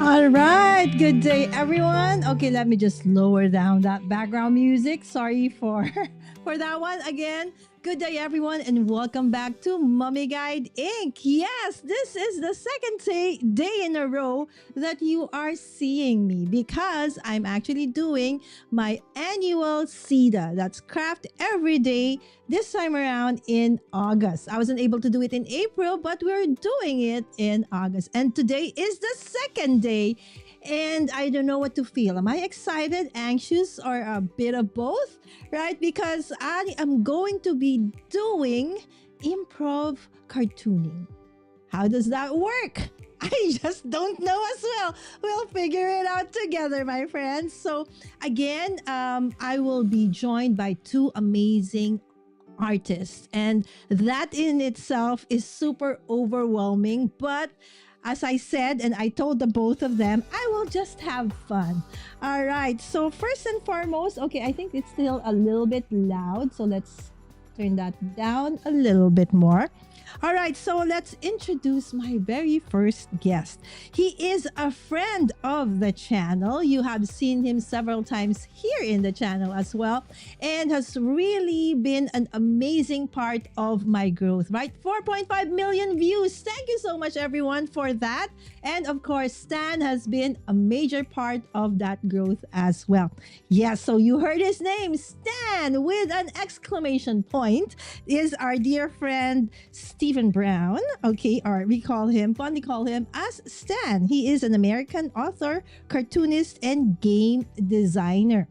All right, good day everyone. Okay, let me just lower down that background music. Sorry for for that one again. Good day everyone and welcome back to Mummy Guide Inc. Yes, this is the second day in a row that you are seeing me because I'm actually doing my annual CEDA. That's craft every day this time around in August. I wasn't able to do it in April, but we're doing it in August. And today is the second day. And I don't know what to feel. Am I excited, anxious, or a bit of both? Right? Because I am going to be doing improv cartooning. How does that work? I just don't know as well. We'll figure it out together, my friends. So, again, I will be joined by two amazing artist. And that in itself is super overwhelming. But as I said, and I told the both of them, I will just have fun. All right. So, first and foremost, okay, I think it's still a little bit loud. So, let's turn that down a little bit more. All right, so let's introduce my very first guest. He is a friend of the channel. You have seen him several times here in the channel as well, and has really been an amazing part of my growth, right? 4.5 million views. Thank you so much, everyone, for that. And of course, Stan has been a major part of that growth as well. Yes, so you heard his name, Stan, with an exclamation point, is our dear friend Stephen Brown. Okay, or we fondly call him as Stan. He is an American author, cartoonist, and game designer.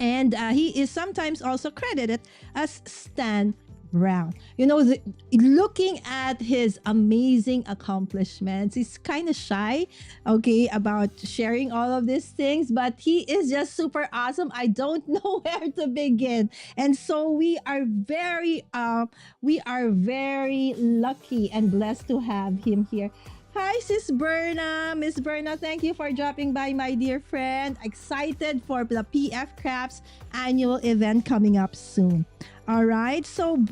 And he is sometimes also credited as Stan Brown. You know, looking at his amazing accomplishments, he's kind of shy, okay, about sharing all of these things, but he is just super awesome. I don't know where to begin. And so we are very lucky and blessed to have him here. Hi, Sis Berna. Miss Berna, thank you for dropping by, my dear friend. Excited for the PF Crafts annual event coming up soon. All right. So,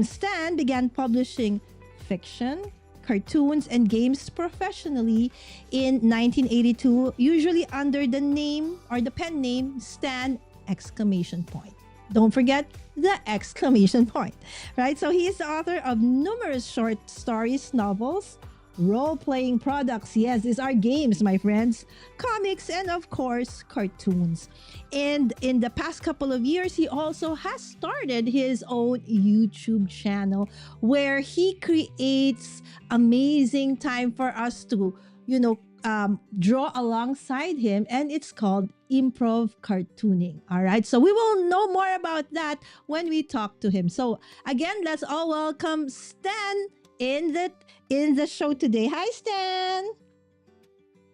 Stan began publishing fiction, cartoons, and games professionally in 1982, usually under the name or the pen name Stan exclamation point. Don't forget the exclamation point, right? So he is the author of numerous short stories, novels, role-playing products. Yes, these are games, my friends, comics, and of course, cartoons. And in the past couple of years, he also has started his own YouTube channel where he creates amazing time for us to, draw alongside him, and it's called Improv Cartooning. All right, so we will know more about that when we talk to him. So again, let's all welcome Stan in the show today. Hi, Stan.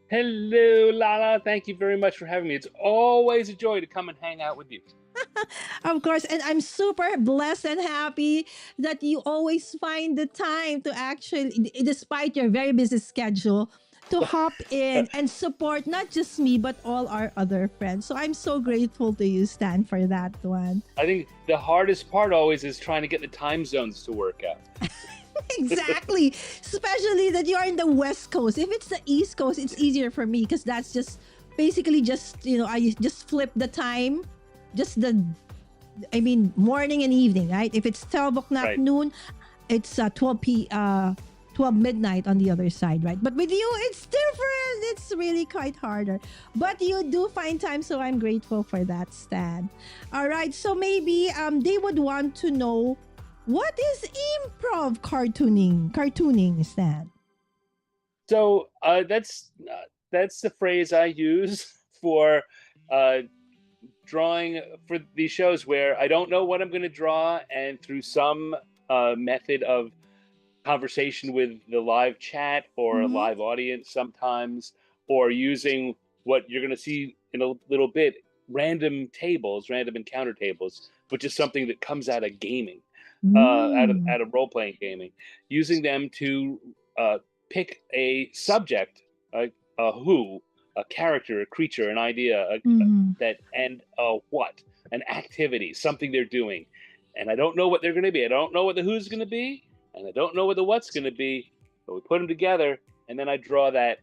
Hello, Lala. Thank you very much for having me. It's always a joy to come and hang out with you. Of course, and I'm super blessed and happy that you always find the time to actually, despite your very busy schedule, to hop in and support not just me but all our other friends. So I'm so grateful to you, Stan, for that one. I think the hardest part always is trying to get the time zones to work out. Exactly. Especially that you're in the West Coast. If it's the East Coast, it's easier for me because that's just basically just, I just flip the time, just morning and evening, right? If it's 12 o'clock Right. noon, it's 12 midnight on the other side, right? But with you, it's different. It's really quite harder. But you do find time, so I'm grateful for that, Stan. All right, so maybe they would want to know, what is improv cartooning, Stan? So that's the phrase I use for drawing for these shows where I don't know what I'm going to draw, and through some method of conversation with the live chat or a Mm-hmm. live audience sometimes, or using what you're going to see in a little bit, random encounter tables, which is something that comes out of gaming, Mm. out of role-playing gaming, using them to pick a subject, a character, a creature, an idea, Mm-hmm. what, an activity, something they're doing. And I don't know what they're going to be. I don't know what the who's going to be, and I don't know what the what's going to be, but we put them together, and then I draw that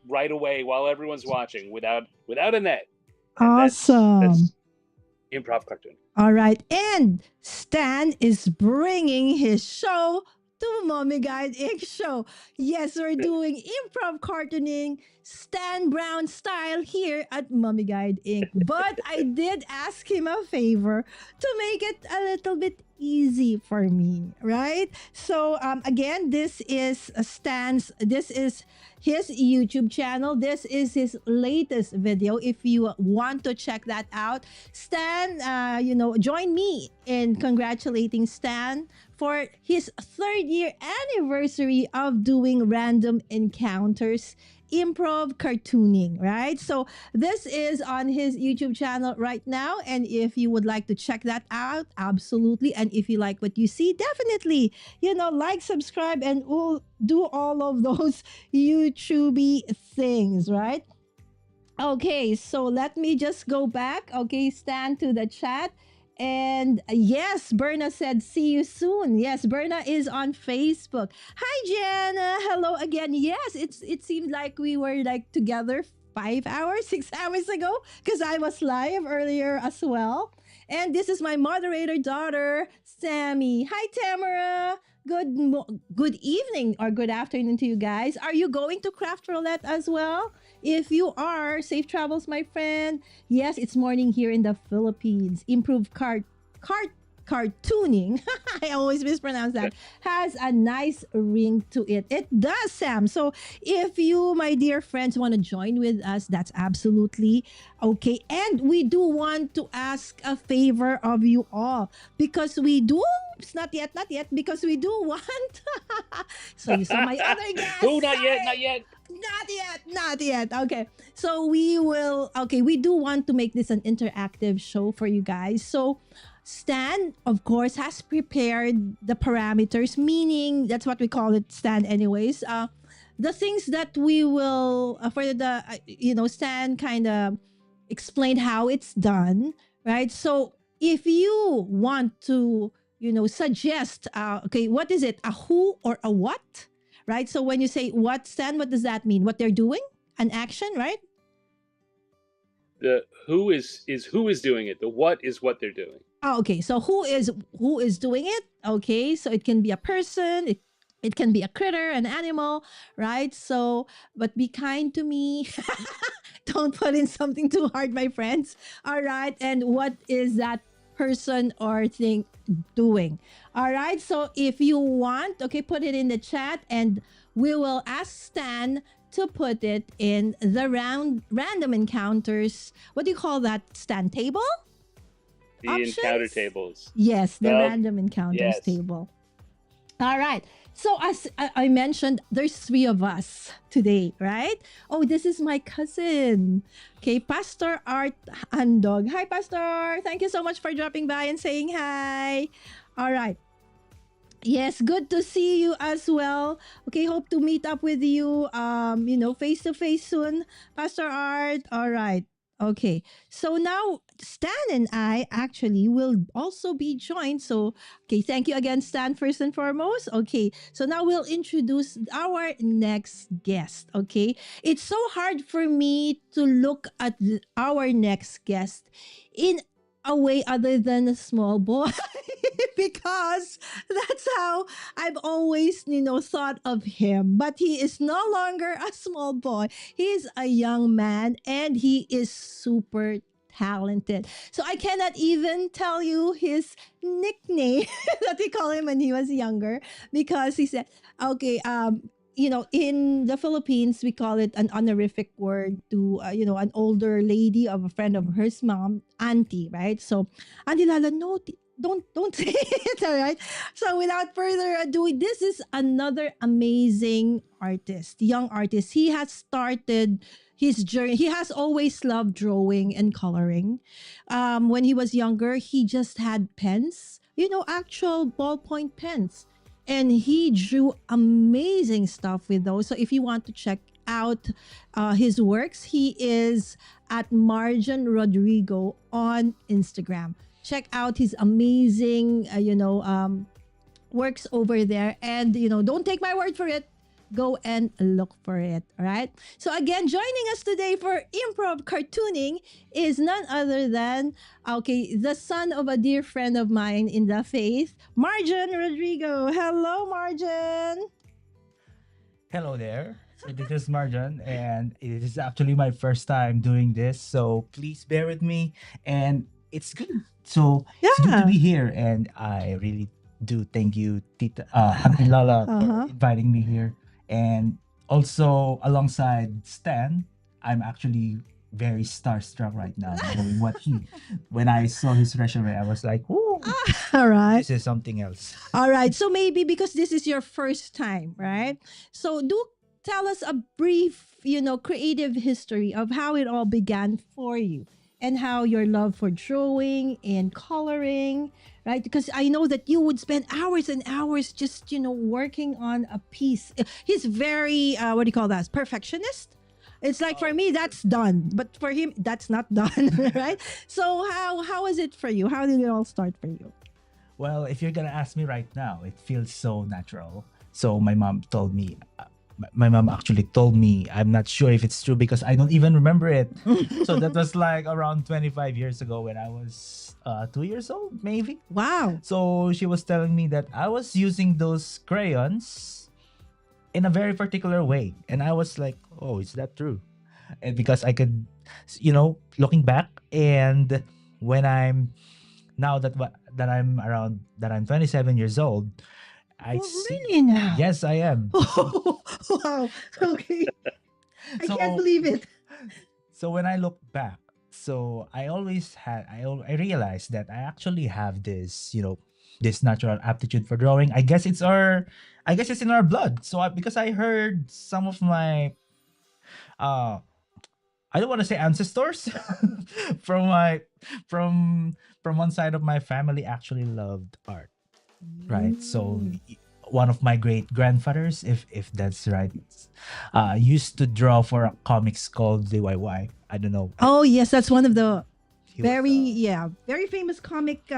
right away while everyone's watching without a net. And Awesome. that's improv cartoon. All right. And Stan is bringing his show to Mommy Guide Inc. show. Yes, we're doing improv cartooning Stan Brown style here at Mommy Guide Inc. But I did ask him a favor to make it a little bit easy for me, right? So again, this is this is his YouTube channel. This is his latest video. If you want to check that out, Stan, join me in congratulating Stan for his 3rd-year anniversary of doing random encounters improv cartooning, right? So this is on his YouTube channel right now, and if you would like to check that out, absolutely. And if you like what you see, definitely like, subscribe, and we'll do all of those YouTubey things, right? Okay, so let me just go back. Okay, Stan, to the chat. And yes, Berna said, see you soon. Yes, Berna is on Facebook. Hi, Jenna. Hello again. Yes, it seemed like we were like together 5 hours, 6 hours ago because I was live earlier as well. And this is my moderator daughter, Sammy. Hi, Tamara. Good evening or good afternoon to you guys. Are you going to Craft Roulette as well? If you are, safe travels, my friend. Yes, it's morning here in the Philippines. Improve cartooning. I always mispronounce that. Has a nice ring to it. It does, Sam. So if you, my dear friends, want to join with us, that's absolutely okay. And we do want to ask a favor of you all because we do. It's not yet, because we do want. So you saw my other guest. Oh, not yet. Not yet. Okay. So we do want to make this an interactive show for you guys. So Stan, of course, has prepared the parameters, meaning that's what we call it, Stan anyways. The things that we will, for the, Stan kind of explained how it's done, right? So if you want to, suggest, what is it? A who or a what? Right? So when you say what, Stan, what does that mean? What they're doing? An action, right? The who is who is doing it. The what is what they're doing. Oh, okay. So who is doing it? Okay. So it can be a person, it can be a critter, an animal, right? So, but be kind to me. Don't put in something too hard, my friends. All right. And what is that person or thing doing? All right. So if you want, okay, put it in the chat and we will ask Stan to put it in the random encounters. What do you call that, Stan? Table? The Options? encounter tables. Yes, the random encounters table. All right. So as I mentioned, there's 3 of us today, right? Oh, this is my cousin. Okay, Pastor Art Andog. Hi, Pastor. Thank you so much for dropping by and saying hi. All right. Yes, good to see you as well. Okay, hope to meet up with you, face to face soon, Pastor Art. All right. Okay, so now Stan and I actually will also be joined. So, okay, thank you again, Stan, first and foremost. Okay, so now we'll introduce our next guest. Okay, it's so hard for me to look at our next guest in a way other than a small boy because that's how I've always, thought of him. But he is no longer a small boy. He's a young man and he is super talented. So I cannot even tell you his nickname that we call him when he was younger because he said, okay, in the Philippines, we call it an honorific word to, an older lady of a friend of hers mom, auntie, right? So, Auntie Lala, no, don't say it, all right? So, without further ado, this is another amazing artist, young artist. He has started his journey. He has always loved drawing and coloring. When he was younger, he just had pens, actual ballpoint pens. And he drew amazing stuff with those. So if you want to check out his works, he is at Marjon Rodrigo on Instagram. Check out his amazing, works over there. And, don't take my word for it. go and look for it. All right. So again, joining us today for improv cartooning is none other than the son of a dear friend of mine in the faith, Marjon Rodrigo. Hello, Marjon. Hello there. So this is Marjon, and it is actually my first time doing this. So please bear with me, and it's good. So it's good to Yeah. be here, and I really do thank you, Tita, Auntie Lala, for inviting me here, and also alongside Stan. I'm actually very starstruck right now, knowing what he. When I saw his resume, I was like, "Ooh, All right. this is something else." All right. So maybe because this is your first time, right? So do tell us a brief, creative history of how it all began for you and how your love for drawing and coloring, right? Because I know that you would spend hours and hours just, working on a piece. He's very, what do you call that? Perfectionist. It's like for me that's done, but for him that's not done, right? So how was it for you? How did it all start for you? Well, if you're gonna ask me right now, it feels so natural. So my mom told me, my mom actually told me, I'm not sure if it's true because I don't even remember it. So that was like around 25 years ago when I was 2 years old, maybe. Wow. So she was telling me that I was using those crayons in a very particular way. And I was like, oh, is that true? And because I could, looking back, and when I'm now that I'm around that I'm 27 years old, I Oh, see. really now? Yes, I am. Oh, wow. Okay. I can't So believe it. so when I look back, so I always had I realized that I actually have this, this natural aptitude for drawing. I guess it's in our blood. So because I heard some of my uh I don't want to say ancestors from my from from one side of my family actually loved art, right? So Mm. one of my great grandfathers, if that's right, used to draw for a comics called DIY. I don't know. Oh, yes, that's one of the He was very famous comic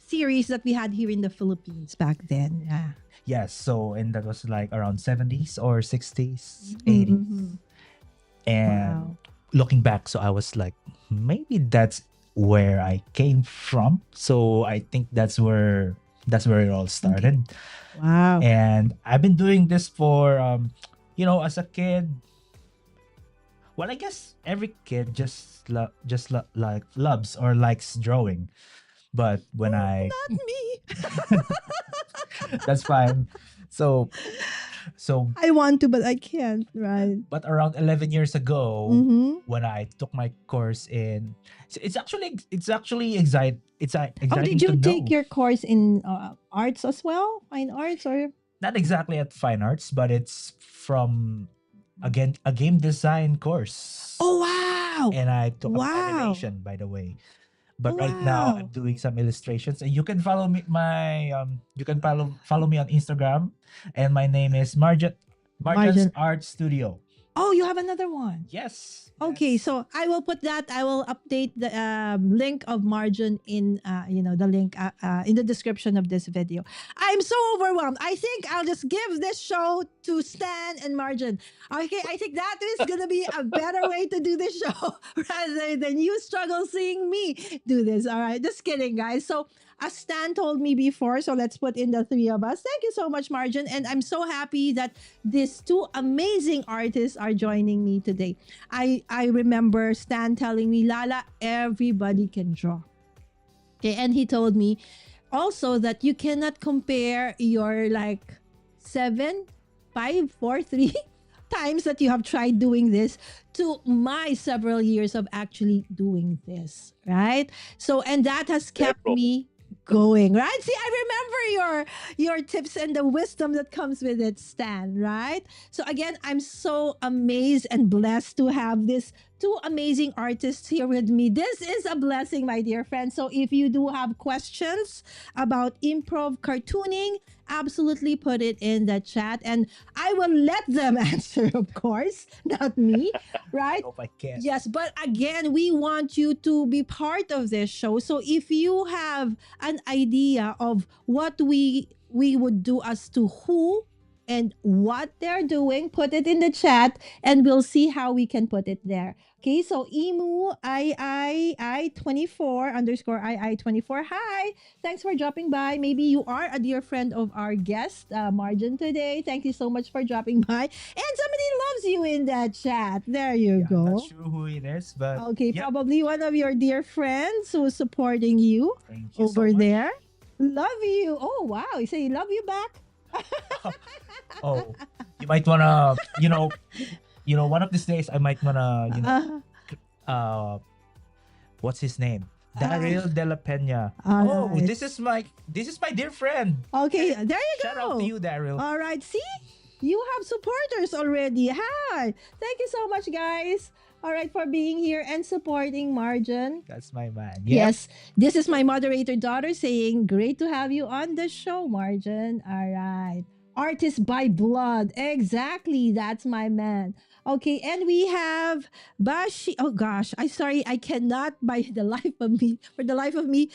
series that we had here in the Philippines back then. Yeah. yes. So and that was like around 70s or 60s, Mhm, 80s, mhm. and Wow. looking back, so I was like, maybe that's where I came from. So I think that's where it all started. Wow. And I've been doing this for as a kid. Well, I guess every kid like loves or likes drawing. But when I Not me. that's fine. So so I want to, but I can't. Right. but around 11 years ago, Mm-hmm. when I took my course in, it's actually Oh, exciting did to you know. take your course in arts as well? Fine arts or? Not exactly at fine arts, but it's from again a game design course. Oh, wow. And I took up Wow. animation, by the way. But right now I'm Wow. doing some illustrations, and you can follow me you can follow me on Instagram, and my name is Marjon's Margin. Art Studio. Oh, you have another one. Yes. Okay, Yes. so I will put that. I will update the link of Margin in, the link in the description of this video. I'm so overwhelmed. I think I'll just give this show to Stan and Margin. Okay, I think that is gonna be a better way to do this show rather than you struggle seeing me do this. All right, just kidding, guys. So as Stan told me before, so let's put in the three of us. Thank you so much, Margin, and I'm so happy that these two amazing artists are joining me today. I remember Stan telling me, Lala, everybody can draw. Okay, and he told me also that you cannot compare your like 7, 5, 4, 3 times that you have tried doing this to my several years of actually doing this, right? So and that has kept Several. me going, right? See, I remember your tips and the wisdom that comes with it, Stan, right? So again, I'm so amazed and blessed to have this two amazing artists here with me. This is a blessing, my dear friends. So if you do have questions about improv cartooning, absolutely put it in the chat and I will let them answer, of course, not me, I right? hope I can. Yes, but again, we want you to be part of this show. So if you have an idea of what we would do as to who and what they're doing, put it in the chat and we'll see how we can put it there. Okay, so Emu I 24 underscore I 24. Hi, thanks for dropping by. Maybe you are a dear friend of our guest, Marjon, today. Thank you so much for dropping by. And somebody loves you in that chat. There you Yeah, I'm not go. sure who it is, but Okay, yep. probably one of your dear friends who's supporting you Thank you so over much. there. Love you. Oh wow, you say love you back. Oh, you might wanna, one of these days I might wanna, uh, what's his name? Daryl De La Pena. All Oh, right. this is my dear friend. Okay, there you Shout go. out to you, Daryl. All right, see? You have supporters already. Hi. Thank you so much, guys. All right, for being here and supporting Marjon. That's my man. Yep. Yes, this is my moderator daughter saying, great to have you on the show, Marjon. All right. Artist by blood. Exactly. That's my man. Okay, and we have Bashi. Oh gosh, I cannot by the life of me, for the life of me,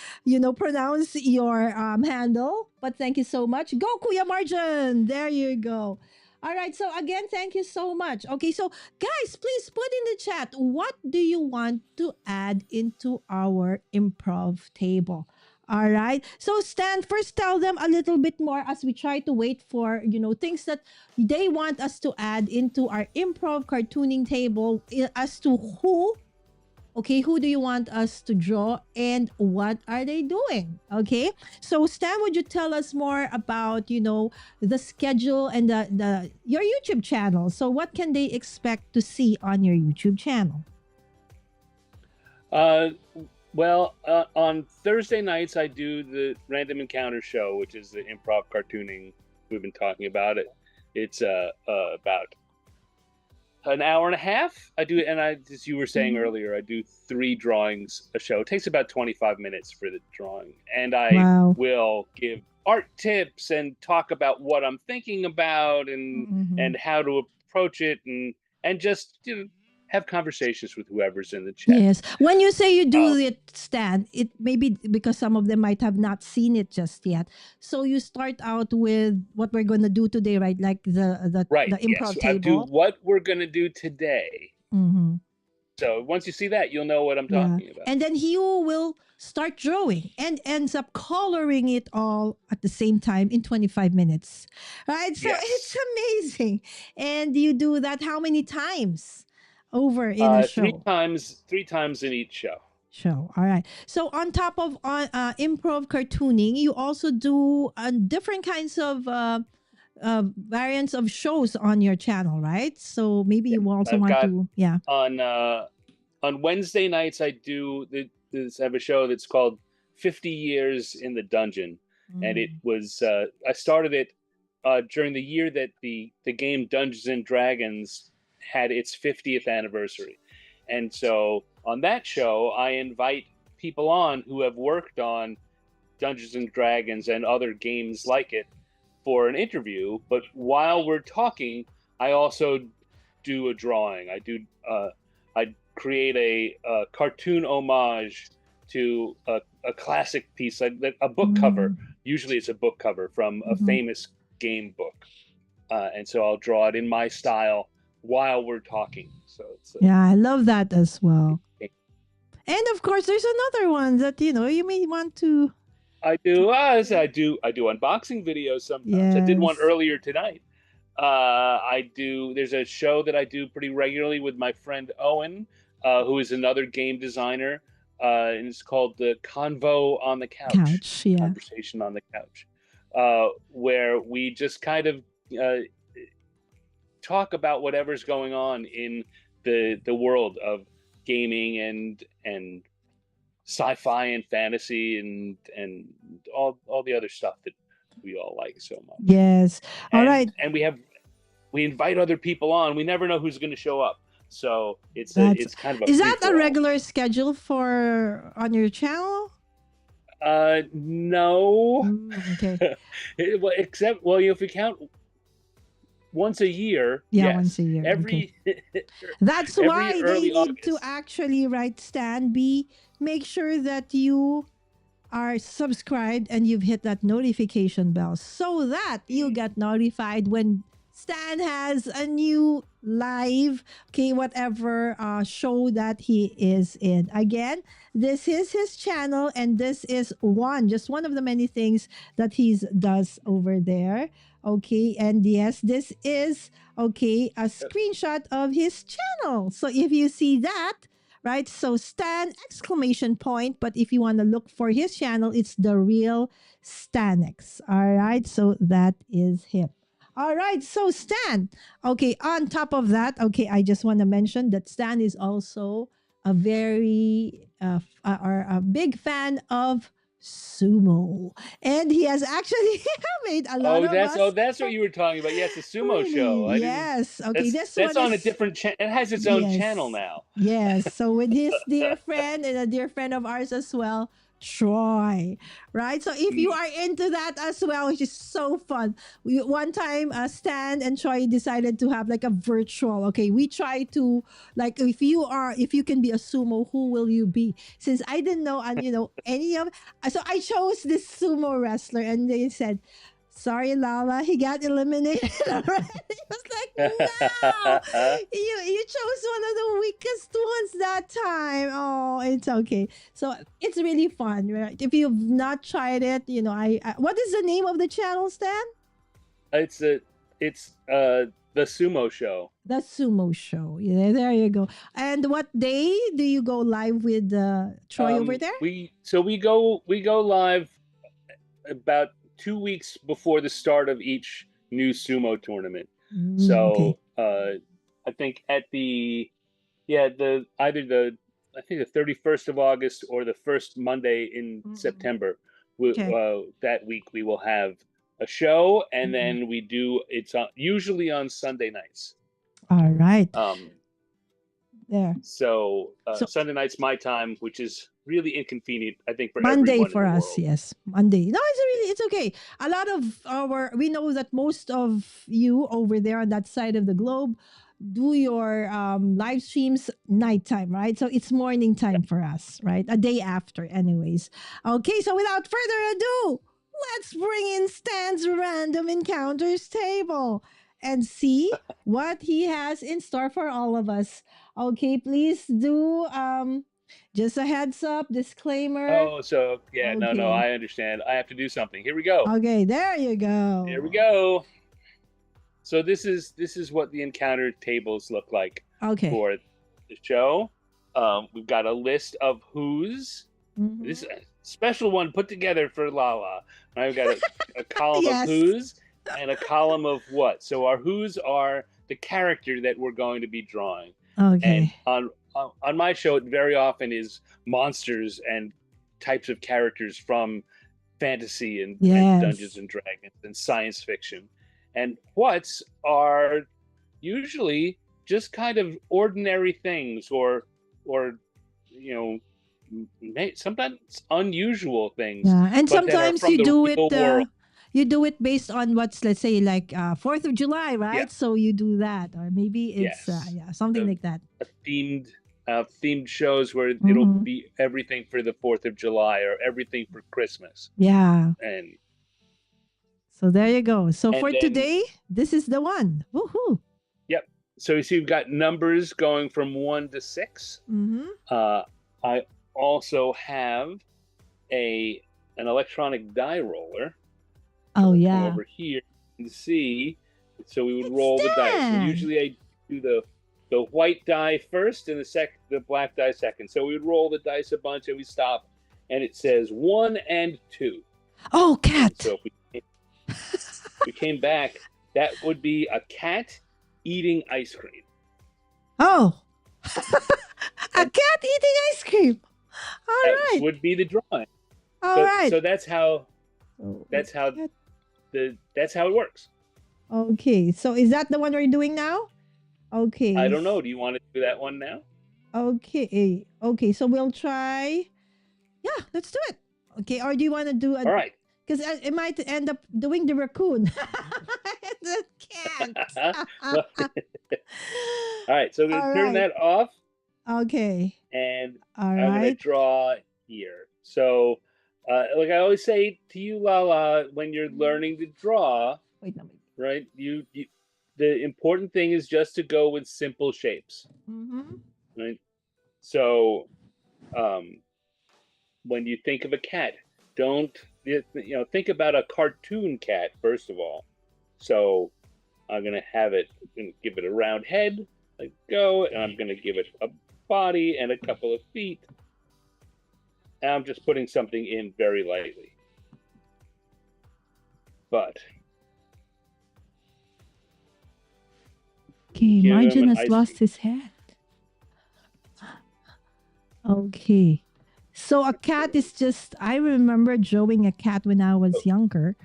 pronounce your handle. But thank you so much. Go Kuya Marjon. There you go. All right, so again, thank you so much. Okay, so guys, please put in the chat what do you want to add into our improv table. All right. So Stan, first tell them a little bit more as we try to wait for, things that they want us to add into our improv cartooning table as to who do you want us to draw and what are they doing? Okay. So Stan, would you tell us more about, the schedule and the your YouTube channel? So what can they expect to see on your YouTube channel? Well, on Thursday nights, I do the Random Encounter show, which is the improv cartooning we've been talking about. It's about an hour and a half. I do, and as you were saying earlier, I do 3 drawings a show. It takes about 25 minutes for the drawing, and I will give art tips and talk about what I'm thinking about and how to approach it, and just have conversations with whoever's in the chat. Yes. When you say you do it, Stan, it may be because some of them might have not seen it just yet. So you start out with what we're going to do today, right? Like the improv table. I do what we're going to do today. So once you see that, you'll know what I'm talking about. And then he will start drawing and ends up coloring it all at the same time in 25 minutes. Right? So it's amazing. And you do that how many times? Over in a show? 3 times in each show. All right. So on top of improv cartooning, you also do different kinds of variants of shows on your channel, right? So maybe you also on Wednesday nights I do have a show that's called 50 Years in the Dungeon, and it was I started it during the year that the game Dungeons and Dragons had its 50th anniversary. And so on that show, I invite people on who have worked on Dungeons and Dragons and other games like it for an interview. But while we're talking, I also do a drawing. I create a cartoon homage to a classic piece, like a book cover. Usually it's a book cover from a famous game book. And so I'll draw it in my style while we're talking. So it's I love that as well. And of course, there's another one that you may want to. I do unboxing videos sometimes. Yes. I did one earlier tonight. There's a show that I do pretty regularly with my friend Owen, who is another game designer, and it's called the Convo on the Couch. Conversation on the Couch, where we just kind of talk about whatever's going on in the world of gaming and sci-fi and fantasy and all the other stuff that we all like so much. Yes. All right. And we invite other people on. We never know who's going to show up. So it's kind of a Is that a regular schedule on your channel? No. Okay. If we count once a year. Yeah, yes. Once a year. That's why they need to actually, right, Stan, make sure that you are subscribed and you've hit that notification bell so that you get notified when Stan has a new live, okay, whatever show that he is in. Again, this is his channel, and this is just one of the many things that he does over there. Okay, and yes, this is okay a screenshot of his channel. So if you see that, right? So Stan exclamation point. But if you want to look for his channel, it's the real Stanex. All right. So that is him. All right. So Stan. Okay. On top of that, okay, I just want to mention that Stan is also a very or a big fan of sumo, and he has actually made a lot of us. that's what you were talking about. Yes, the sumo show. I didn't. Yes. Okay. That's one on a is different channel. It has its own channel yes. now. Yes. So with his dear friend and a dear friend of ours as well, Troy. Right. So if you are into that as well, which is so fun. We one time Stan and Troy decided to have like a virtual. Okay. We try to like if you can be a sumo, who will you be? Since I didn't know and any of so I chose this sumo wrestler and they said, sorry, Lala, he got eliminated already. I was like, no, you chose one of the weakest ones that time. Oh, it's okay. So it's really fun, right? If you've not tried it, I what is the name of the channel, Stan? It's the sumo show. The sumo show. Yeah, there you go. And what day do you go live with Troy over there? We go live about 2 weeks before the start of each new sumo tournament. So Okay. I think at the either the 31st of August or the first Monday in September, Okay. that week we will have a show, and Mhm. then it's usually on Sunday nights. All right. There. So So Sunday night's my time, which is really inconvenient, I think, for Monday everyone for in the us, world. yes. Monday. No, it's okay. A lot of we know that most of you over there on that side of the globe do your live streams nighttime, right? So it's morning time for us, right? A day after, anyways. Okay, so without further ado, let's bring in Stan's random encounters table and see what he has in store for all of us. Okay, please do just a heads up, disclaimer. Oh, so yeah, no, Okay. I understand. I have to do something. Here we go. Okay, there you go. Here we go. So this is what the encounter tables look like Okay. for the show. We've got a list of who's. Mhm. This is a special one put together for Lala. I've got a column Yes. of who's and a column of what. So our who's are the character that we're going to be drawing. Okay. And on my show, it very often is monsters and types of characters from fantasy and Yes. Dungeons and Dragons and science fiction. And what's are usually just kind of ordinary things or sometimes unusual things. Yeah, and but that are sometimes from you the do real it. world. You do it based on what's, let's say, like 4th of July, right? Yeah. So you do that, or maybe it's Yes. something like that. Themed shows where it'll be everything for the 4th of July or everything for Christmas. Yeah. And so there you go. So and for then- today, this is the one. Woohoo! Yep. So you see, you've got numbers going from 1 to 6. I also have an electronic die roller. Oh Come yeah. over here and see. So we would roll the dice. So Stan. usually I do the white die first and the black die second. So we would roll the dice a bunch and we stop, and it says 1 and 2. Oh, cat. So if we came back, that would be a cat eating ice cream. Oh, a cat eating ice cream. All That right. would be the drawing. All right. So that's how So that's how cat- that's how it works. Okay. So is that the one we're doing now? Okay. I don't know. Do you want to do that one now? Okay. Okay. So we'll try. Yeah, let's do it. Okay. Or do you want to do a? All right. Because it might end up doing the raccoon. The cat. All right. So we're All gonna turn right. that off, Okay. and All I'm gonna right. draw here. So like I always say to you, Lala, when you're learning to draw, Wait, no. right? The important thing is just to go with simple shapes, right? So, when you think of a cat, don't think about a cartoon cat first of all. So, I'm gonna give it a round head, like go, and I'm gonna give it a body and a couple of feet. And I'm just putting something in very lightly. But okay, Marjon has lost his head. Okay. So a cat is just, I remember drawing a cat when I was younger,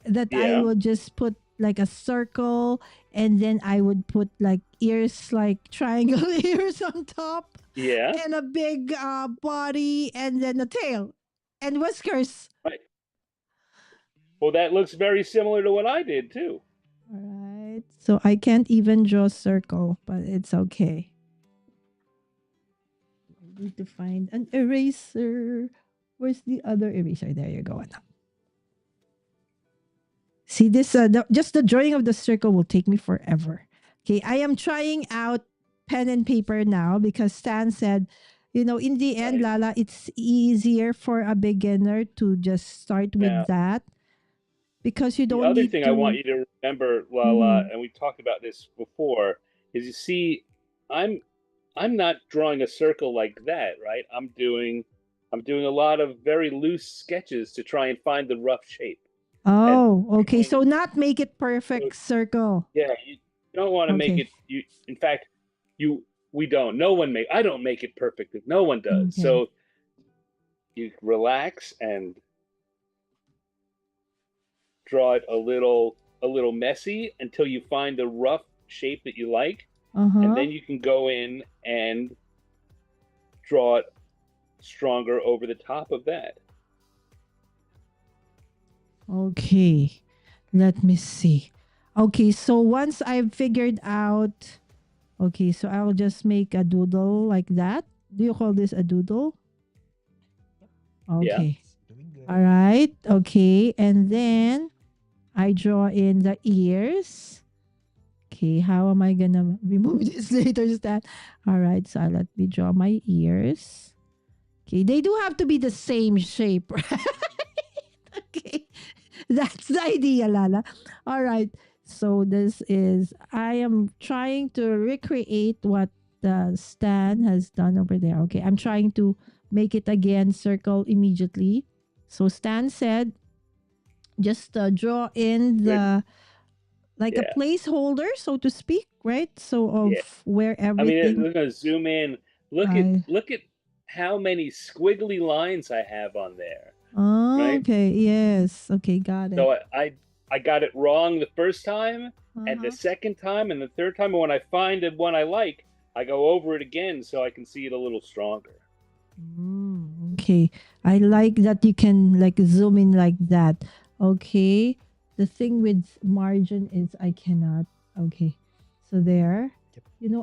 that I would just put like a circle, and then I would put like ears, like triangle ears on top. Yeah. And a big body, and then a tail and whiskers. Right. Well, that looks very similar to what I did too. All right. So I can't even draw a circle, but it's okay. I need to find an eraser. Where's the other eraser? There you go. See this? Just the drawing of the circle will take me forever. Okay, I am trying out pen and paper now because Stan said, in the end, Lala, it's easier for a beginner to just start with that because you don't The other need thing to... I want you to remember, Lala, and we talked about this before, is you see, I'm not drawing a circle like that, right? I'm doing a lot of very loose sketches to try and find the rough shape. Oh, okay. So not make it perfect circle. Yeah, you don't want to make it. In fact, we don't. I don't make it perfect. No one does. Okay. So you relax and draw it a little messy until you find the rough shape that you like, and then you can go in and draw it stronger over the top of that. Okay, let me see. Okay, so once I've figured out, okay, so I'll just make a doodle like that. Do you call this a doodle? Okay. Yeah. All right. Okay, and then I draw in the ears. Okay, how am I gonna remove this later, Stan? All right, so let me draw my ears. Okay, they do have to be the same shape, right? Okay, that's the idea, Lala. All right, so I am trying to recreate what Stan has done over there. Okay, I'm trying to make it again, circle immediately. So Stan said, just draw in the, like a placeholder, so to speak, right? So of where everything... we're gonna zoom in. Look at how many squiggly lines I have on there. Oh, right? Okay. Yes. Okay. Got it. So I got it wrong the first time, and the second time, and the third time. And when I find the one I like, I go over it again so I can see it a little stronger. Okay. I like that you can like zoom in like that. Okay. The thing with Marjon is I cannot. Okay. So there.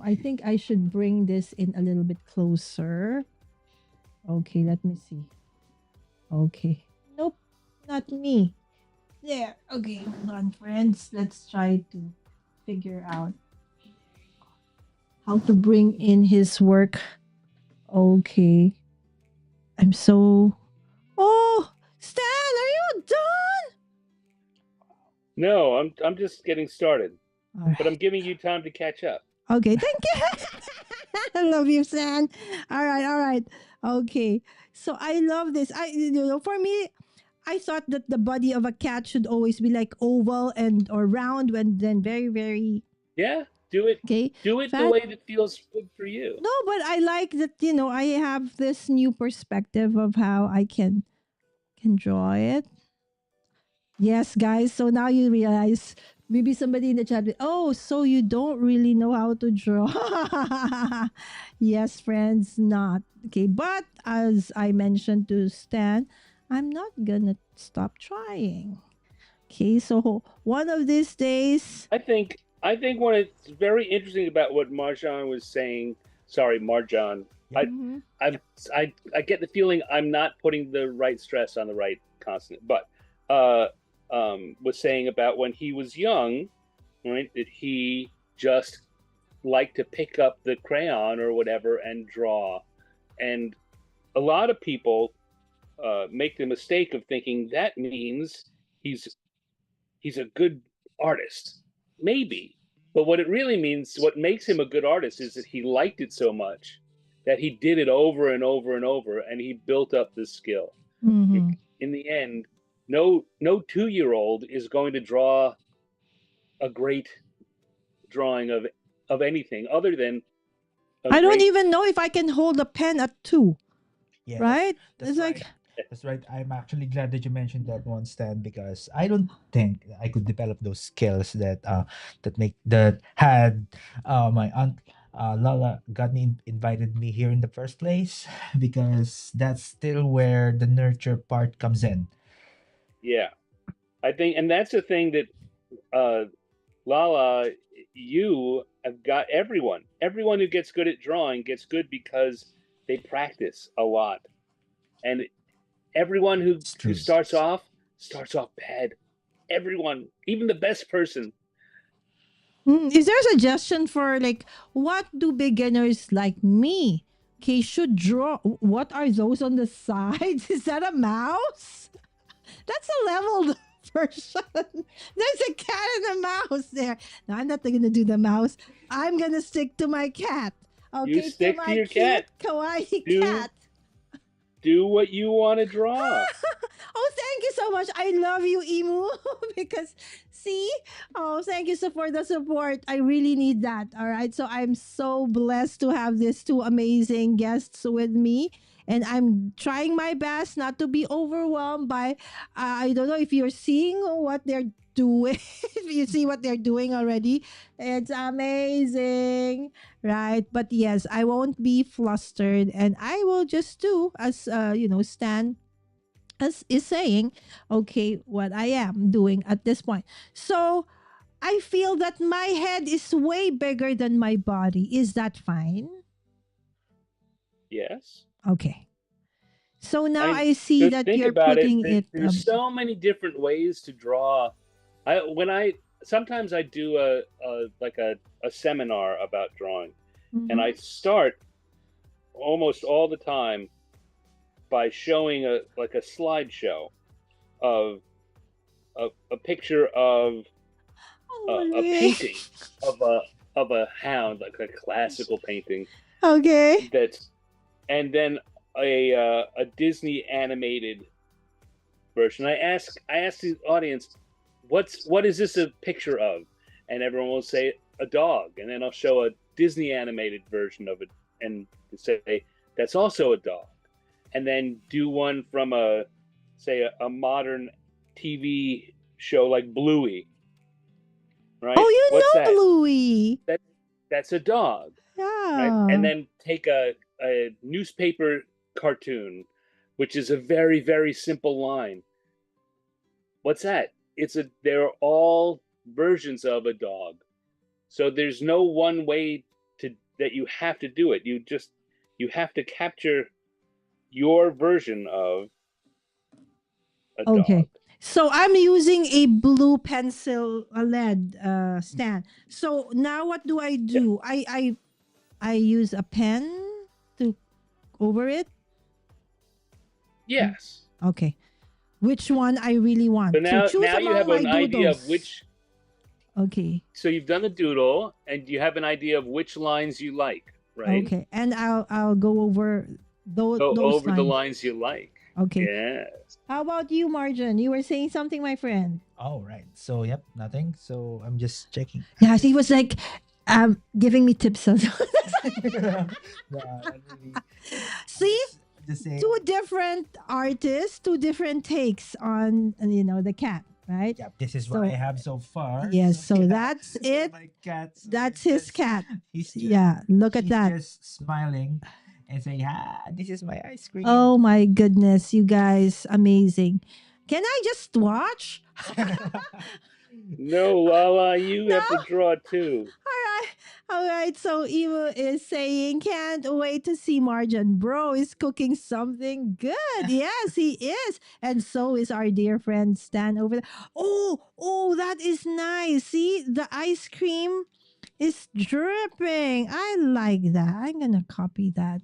I think I should bring this in a little bit closer. Okay. Let me see. Okay. Nope. Not me. There. Okay. Hold on, friends. Let's try to figure out how to bring in his work. Okay. I'm so... Oh, Stan, are you done? No, I'm just getting started. All But I'm giving you time to catch up. Okay, thank you. I love you, Stan. All right. Okay. So I love this. For me, I thought that the body of a cat should always be like oval or round, when then very, very... Yeah, do it. Okay. Do it the way that feels good for you. No, but I like that, I have this new perspective of how I can draw it. Yes, guys. So now you realize, maybe somebody in the chat, oh, so you don't really know how to draw. Yes, friends, not. Okay, but as I mentioned to Stan, I'm not gonna stop trying. Okay, so one of these days... I think what is very interesting about what Marjon was saying, sorry, Marjon, I, Mm-hmm. I get the feeling I'm not putting the right stress on the right consonant, but uh, was saying about when he was young, right? That he just liked to pick up the crayon or whatever and draw, and a lot of people make the mistake of thinking that means he's he's a good artist. Maybe. But what it really means, what makes him a good artist is that he liked it so much that he did it over and over and over and he built up this skill. Mm-hmm. In the end, no 2-year-old is going to draw a great drawing of anything other than a I don't great. even know if I can hold a pen at 2, Yeah, right? that's It's like, right. That's right. I'm actually glad that you mentioned that one, Stan, because I don't think I could develop those skills that had my aunt Lala got me invited me here in the first place because that's still where the nurture part comes in. Yeah, I think, and that's the thing that uh, Lala, you have got everyone. Everyone who gets good at drawing gets good because they practice a lot, and everyone It's who true. starts off bad. Everyone, even the best person. is there a suggestion for like what do beginners like me, okay, should draw? What are those on the sides? Is that a mouse? That's a leveled version. There's a cat and a mouse there. No, I'm not gonna do the mouse. I'm gonna stick to my cat. You Okay, to stick to my your cute cat. kawaii Do cat. do what you want to draw. Oh, thank you so much. I love you, Emu. Because see, oh, thank you so for the support. I really need that. All right. So I'm so blessed to have these two amazing guests with me. And I'm trying my best not to be overwhelmed by I don't know if you're seeing what they're doing. If you see what they're doing already. It's amazing. Right. But yes, I won't be flustered and I will just do as Stan is saying, okay, what I am doing at this point. So I feel that my head is way bigger than my body. Is that fine? Yes. Okay. So now I I see To that think you're about it, putting it. there's so many different ways to draw. I sometimes I do a seminar about drawing, and I Mhm. start almost all the time by showing a slideshow of a picture of Oh, a really? painting of a hound, like a classical painting Okay. that's, and then a Disney animated version. I ask the audience, what is this a picture of? And everyone will say a dog, and then I'll show a Disney animated version of it and say that's also a dog, and then do one from a modern TV show like Bluey, Oh, right? you What's know that? Bluey. That that's a dog, right? And Yeah. then take a newspaper cartoon, which is a very, very simple line. What's that? They're all versions of a dog. So there's no one way that you have to do it. You have to capture your version of a dog. Okay. So I'm using a blue pencil lead stand. So now what do I Yeah. do? I use a pen to over it. Yes. Okay. Which one I really So want. So choose now you among have my an idea of doodles. which. Okay. So you've done the doodle, and you have an idea of which lines you like, right? Okay. And I'll go over Go those over the lines. lines you like. Okay. Yes. How about you, Marjon? You were saying something, my friend. All right. So yep, nothing. So I'm just checking. Yeah, he was like giving me tips. Nah, not really. See? Just saying. Two different artists, two different takes on the cat, right? Yep, this is So- what I have so far. Yes, so yeah. that's it. My cat. So That's he's his just- cat. He's just, Yeah, look at she's that. just smiling and saying, this is my ice cream. Oh my goodness, you guys, amazing. Can I just watch? No, Lala, you have No. to draw too. All right. All right, so Emo is saying, can't wait to see Marjon. Bro is cooking something good. Yes, he is. And so is our dear friend Stan over there. Oh, that is nice. See, the ice cream is dripping. I like that. I'm going to copy that.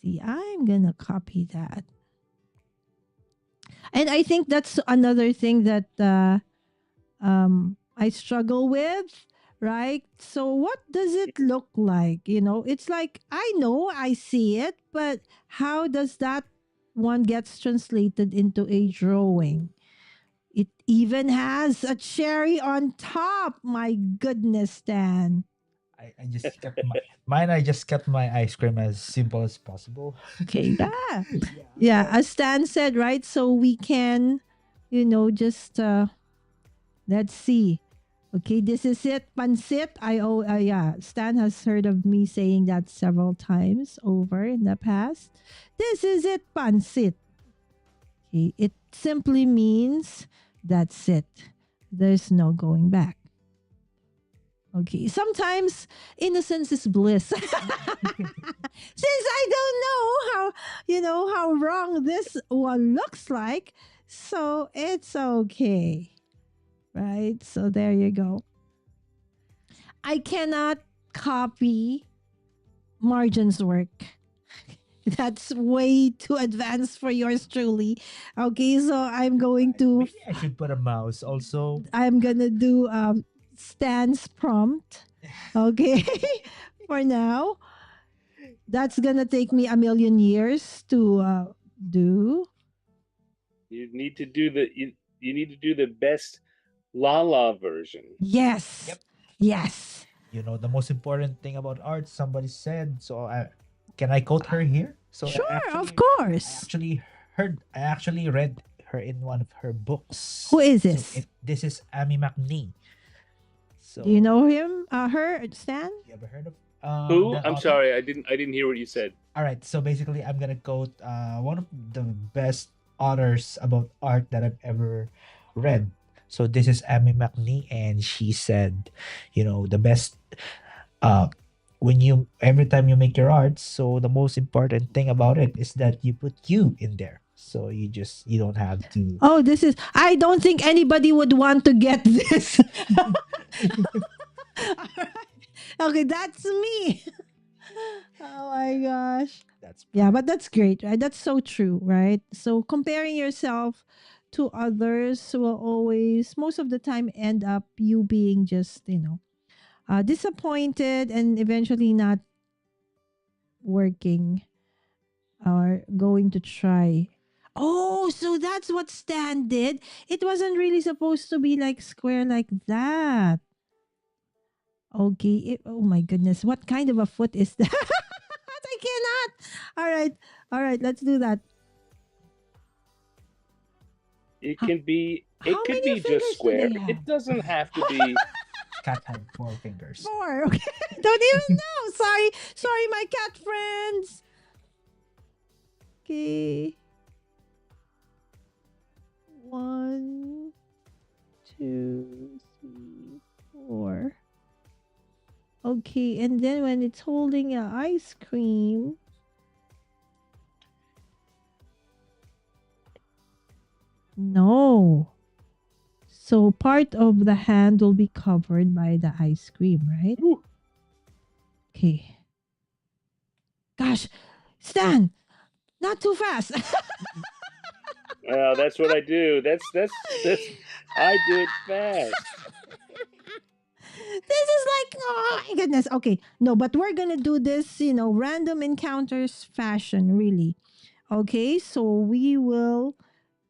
See, I'm going to copy that. And I think that's another thing that I struggle with, right? So, what does it look like? It's like I know I see it, but how does that one gets translated into a drawing? It even has a cherry on top. My goodness, Dan. I just kept mine. I just kept my ice cream as simple as possible. Okay, yeah. Yeah, Yeah. as Stan said, right? So we can, just let's see. Okay, this is it. Pansit. Yeah. Stan has heard of me saying that several times over in the past. This is it. Pansit. Okay, it simply means that's it. There's no going back. Okay, sometimes innocence is bliss. Since I don't know how wrong this one looks like, so it's okay. Right? So there you go. I cannot copy Marjon's work. That's way too advanced for yours truly. Okay, so Maybe I should put a mouse also. I'm gonna do Stan's prompt. Okay. For now. That's gonna take me a million years to do. You need to do you need to do the best Lala version. Yes. Yep. Yes. The most important thing about art, somebody said. So can I quote her here? So Sure, of I course. I actually read her in one of her books. Who is So this? this is Amy McNee. So Do you know him? Her, Stan? you ever heard of Who? that I'm author? sorry, I didn't hear what you said. All right, so basically, I'm gonna quote one of the best authors about art that I've ever read. So this is Amy McNee, and she said, the best uh when you every time you make your art, so the most important thing about it is that you put you in there. So you don't have to. Oh, I don't think anybody would want to get this. Alright. Okay, that's me. Oh my gosh. That's Yeah, but that's great, right? That's so true, right? So comparing yourself to others will always, most of the time, end up you being just, disappointed and eventually not working or going to try. Oh, so that's what Stan did. It wasn't really supposed to be like square like that. Okay. Oh my goodness. What kind of a foot is that? I cannot. All right. All right. Let's do that. It How- can be. It how could many be fingers just do they square. have? It doesn't have to be. cat had 4 fingers. 4. Okay. Don't even know. Sorry. Sorry, my cat friends. Okay. 1, 2, 3, 4. Okay, and then when it's holding a ice cream, no. So part of the hand will be covered by the ice cream, right? Whew. Okay. Gosh, Stan, not too fast. Well, that's what I do. That's. I do it fast. This is like, oh my goodness. Okay, no, but we're gonna do this, random encounters fashion, really. Okay, so we will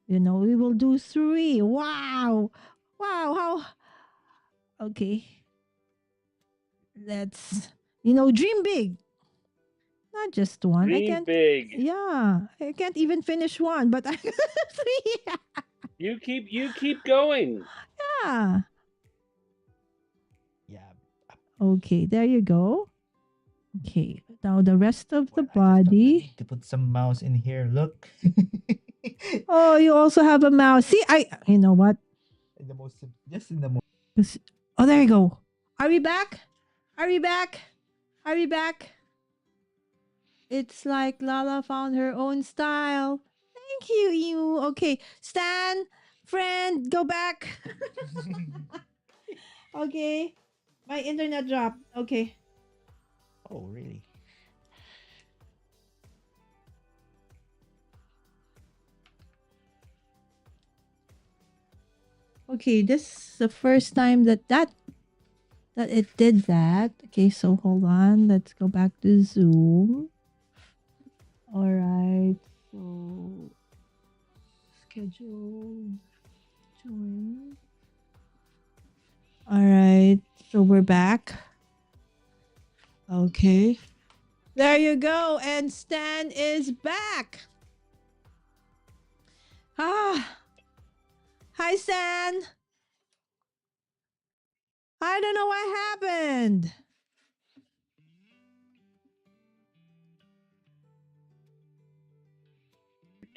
do 3. Wow, wow, how? Okay, let's, dream big, not just one. I Dream can't. big. Yeah, I can't even finish one, but I 3. You keep going. Yeah. Yeah. Okay, there you go. Okay, now the rest of the Well, I just thought I body. need to put some mouse in here. Look. Oh, you also have a mouse. See, you know what? in the most just in the most Oh, there you go. Are we back? Are we back? Are we back? It's like Lala found her own style. Thank you, you. Okay, Stan, friend, go back. Okay, my internet dropped. Okay. Oh, really? Okay, this is the first time that it did that. Okay, so hold on. Let's go back to Zoom. All right. So schedule join. All right. So we're back. Okay. There you go. And Stan is back. Ah. Hi, Stan. I don't know what happened.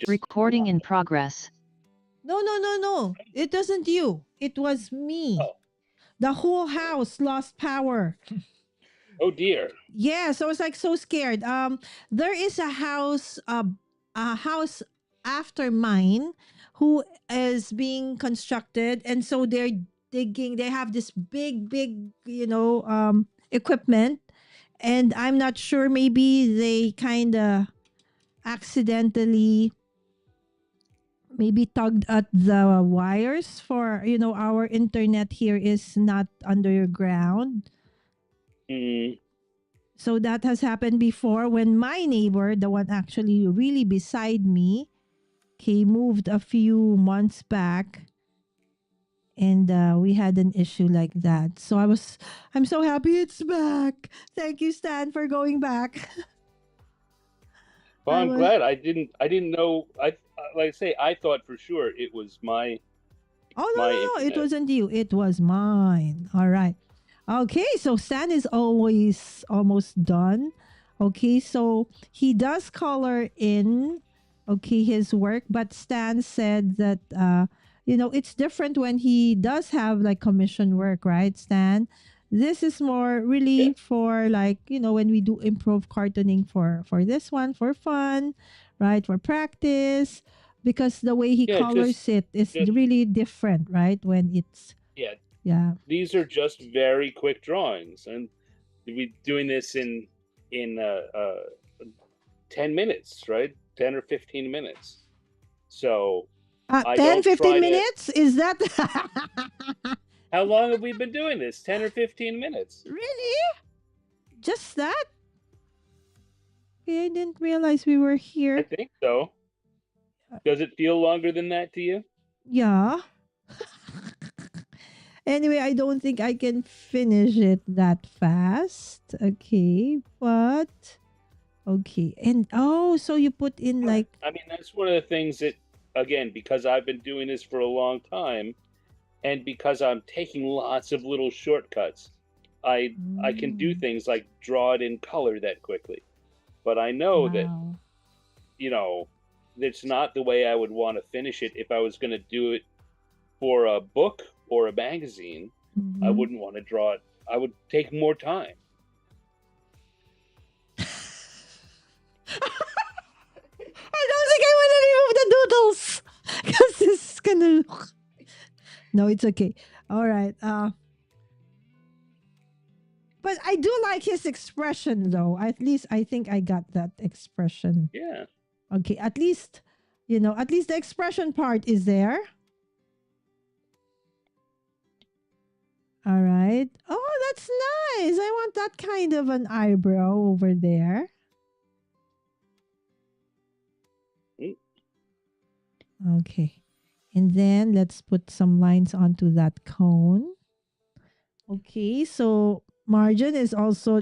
Recording in progress. No. It wasn't you. It was me. Oh. The whole house lost power. Oh dear. Yeah, so I was like so scared. There is a house after mine who is being constructed, and so they're digging. They have this big, equipment, and I'm not sure. Maybe they kind of accidentally maybe tugged at the wires for our internet here is not underground. Mm, So that has happened before when my neighbor, the one actually really beside me, he moved a few months back, and we had an issue like that. So I'm so happy it's back. Thank you, Stan, for going back. well, I I'm was glad. I didn't know. Like I say, I thought for sure it was my Oh my no, it internet. wasn't you. It was mine. All right. Okay, so Stan is always almost done. Okay, so he does color in his work, but Stan said that it's different when he does have like commission work, right, Stan? This is more Yeah, really for like, when we do improv cartooning for this one for fun, right? For practice, because the way he yeah. colors it is Just really different, right? When it's yeah. yeah. These are just very quick drawings, and we doing this in 10 minutes, right? 10 or 15 minutes. So I 10, don't 15 try to. minutes? Is that How long have we been doing this? 10 or 15 minutes. really? Just that? Okay, I didn't realize we were I here. think so. Does it feel longer than that to you? Yeah. Anyway, I don't think I can finish it that fast. Okay, but okay. And so you put in like I mean, that's one of the things that, again, because I've been doing this for a long time, and because I'm taking lots of little shortcuts, I can do mm, things like draw it in color that quickly. But I know that, wow. you know, that's not the way I would want to finish it. If I was going to do it for a book or a magazine, I Mhm. wouldn't want to draw it. I would take more time. I don't think I want to remove the doodles because this is gonna look. No, it's okay. All right. But I do like his expression, though. At least I think I got that expression. Yeah. Okay, at least at least the expression part is there. All right. Oh, that's nice. I want that kind of an eyebrow over there. Mm. Okay. And then let's put some lines onto that cone. Okay, so Marjon is also,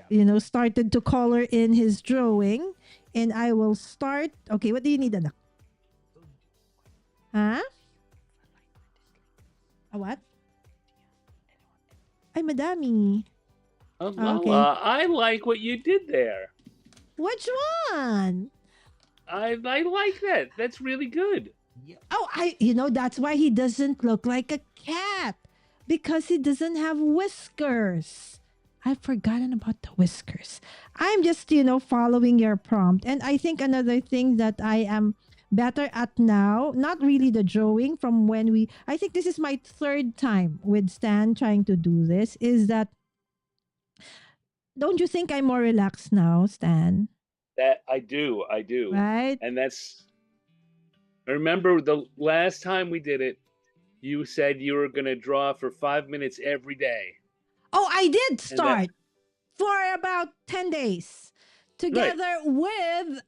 Yeah. started to color in his drawing. And I will start. Okay, what do you need, anak? Huh? A what? Ay, madami. Oh, Okay. Lala, I like what you did there. Which one? I like that. That's really good. Oh, that's why he doesn't look like a cat. Because he doesn't have whiskers. I've forgotten about the whiskers. I'm just, following your prompt. And I think another thing that I am better at now, not really the drawing from when I think this is my third time with Stan trying to do this, is that, don't you think I'm more relaxed now, Stan? That I do, Right? and that's. I remember the last time we did it. You said you were going to draw for 5 minutes every day, Oh, I did and that start for about 10 days right, together with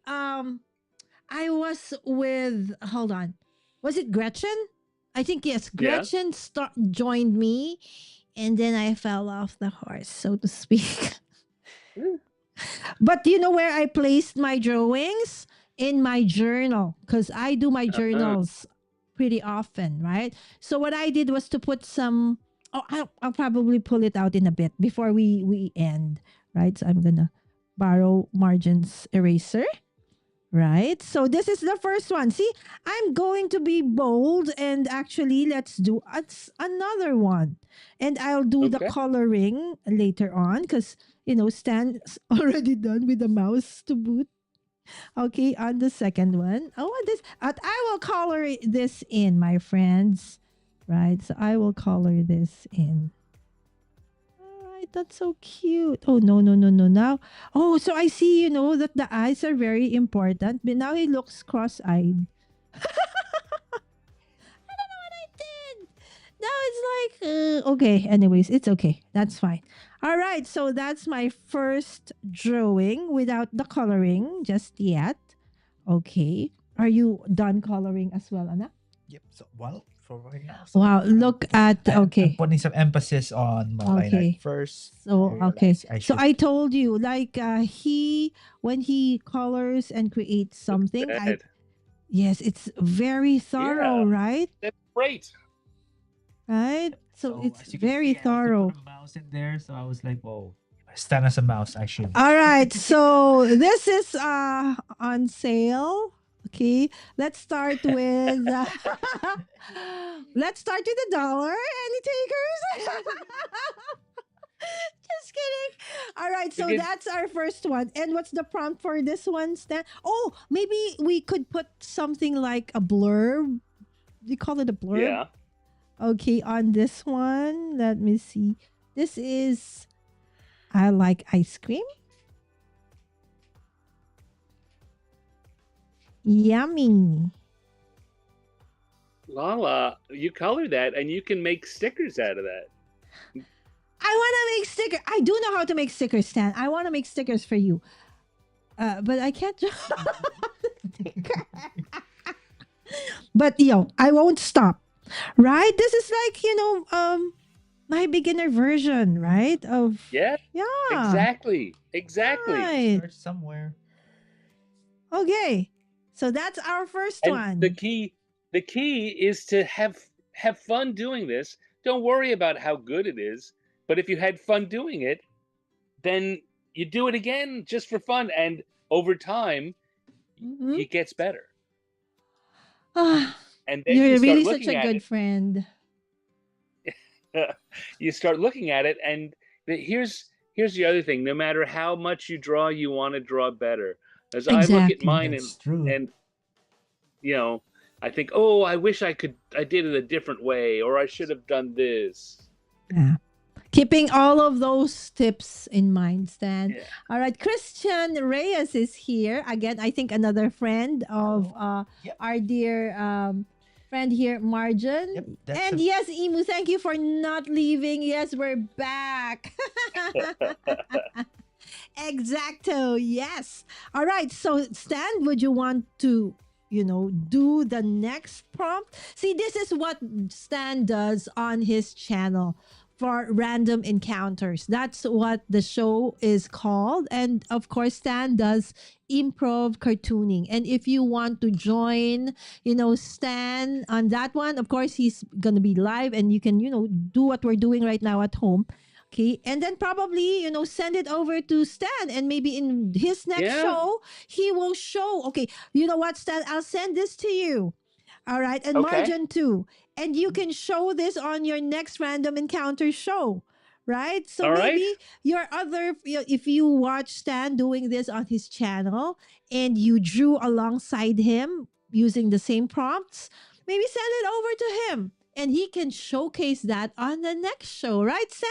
I was with, hold on, was it Gretchen? I think yes, yeah. Gretchen joined me, and then I fell off the horse, so to speak. But you know where I placed my drawings? In my journal, because I do my Uh-huh. journals pretty often, right? So what I did was to put some. Oh, I'll probably pull it out in a bit before we end, right? So I'm gonna borrow Marjon's eraser. Right. So this is the first one. See, I'm going to be bold and actually let's do another one. And I'll do the Okay. coloring later on because, Stan's already done with the mouse to boot. Okay, on the second one. Oh, this, I will color this in, my friends. Right. So I will color this in. All right, that's so cute. Oh, no, no, no, no. Now, oh, so I see, that the eyes are very important. But now he looks cross-eyed. I don't know what I did. Now it's like, okay. Anyways, it's okay. That's fine. All right, so that's my first drawing without the coloring just yet. Okay. Are you done coloring as well, Anna? Yep. So well, for right now. So Wow, look at, I'm okay. putting some emphasis on my line Okay. art first. So, I okay. realized I So should. I told you, like, when he colors and creates something, Good. yes, it's very thorough, Yeah, right? that's great. Right? So So it's as you can very see, I also thorough. put a mouse in there. So I was like, whoa, stand as a mouse. I should. All right. So this is on sale. Okay. Let's start with let's start with $1. Any takers? Just kidding. All right, We so did. that's our first one. And what's the prompt for this one, Stan? Oh, maybe we could put something like a blurb. You call it a blurb? Yeah. Okay, on this one, let me see. This is I like ice cream. Yummy. Lala, you color that, and you can make stickers out of that. I want to make stickers. I do know how to make stickers, Stan. I want to make stickers for you. But I can't draw sticker. But I won't stop. Right? This is like, my beginner version, right? Of Yeah. yeah. Exactly. Right. Start somewhere. Okay. So that's our first And one. the key is to have fun doing this. Don't worry about how good it is. But if you had fun doing it, then you do it again just for fun, and over time, Mhm. it gets better. Ah, And then you're you start really such looking a at good it. friend. You start looking at it, and here's the other thing. No matter how much you draw, you want to draw better. As I look at Exactly. mine, That's true. and I think, oh, I wish I did it a different way, or I should have done this. Yeah. Keeping all of those tips in mind, Stan. Yeah. All right, Christian Reyes is here again. I think another friend of Yep. our dear friend here, Marjon. Yep, that's And yes, Imu, thank you for not leaving. Yes, we're back. Exacto. Yes. All right. So, Stan, would you want to, do the next prompt? See, this is what Stan does on his channel for random encounters. That's what the show is called. And of course, Stan does improv cartooning. And if you want to join, Stan on that one, of course, he's going to be live and you can, do what we're doing right now at home. Okay. And then probably, send it over to Stan. And maybe in his next Yeah. show, he will show. Okay. You know what, Stan? I'll send this to you. All right. And Okay. Marjon too. And you can show this on your next random encounter show. right? So All right. maybe your other, if you watch Stan doing this on his channel and you drew alongside him using the same prompts, maybe send it over to him and he can showcase that on the next show, right, Sam?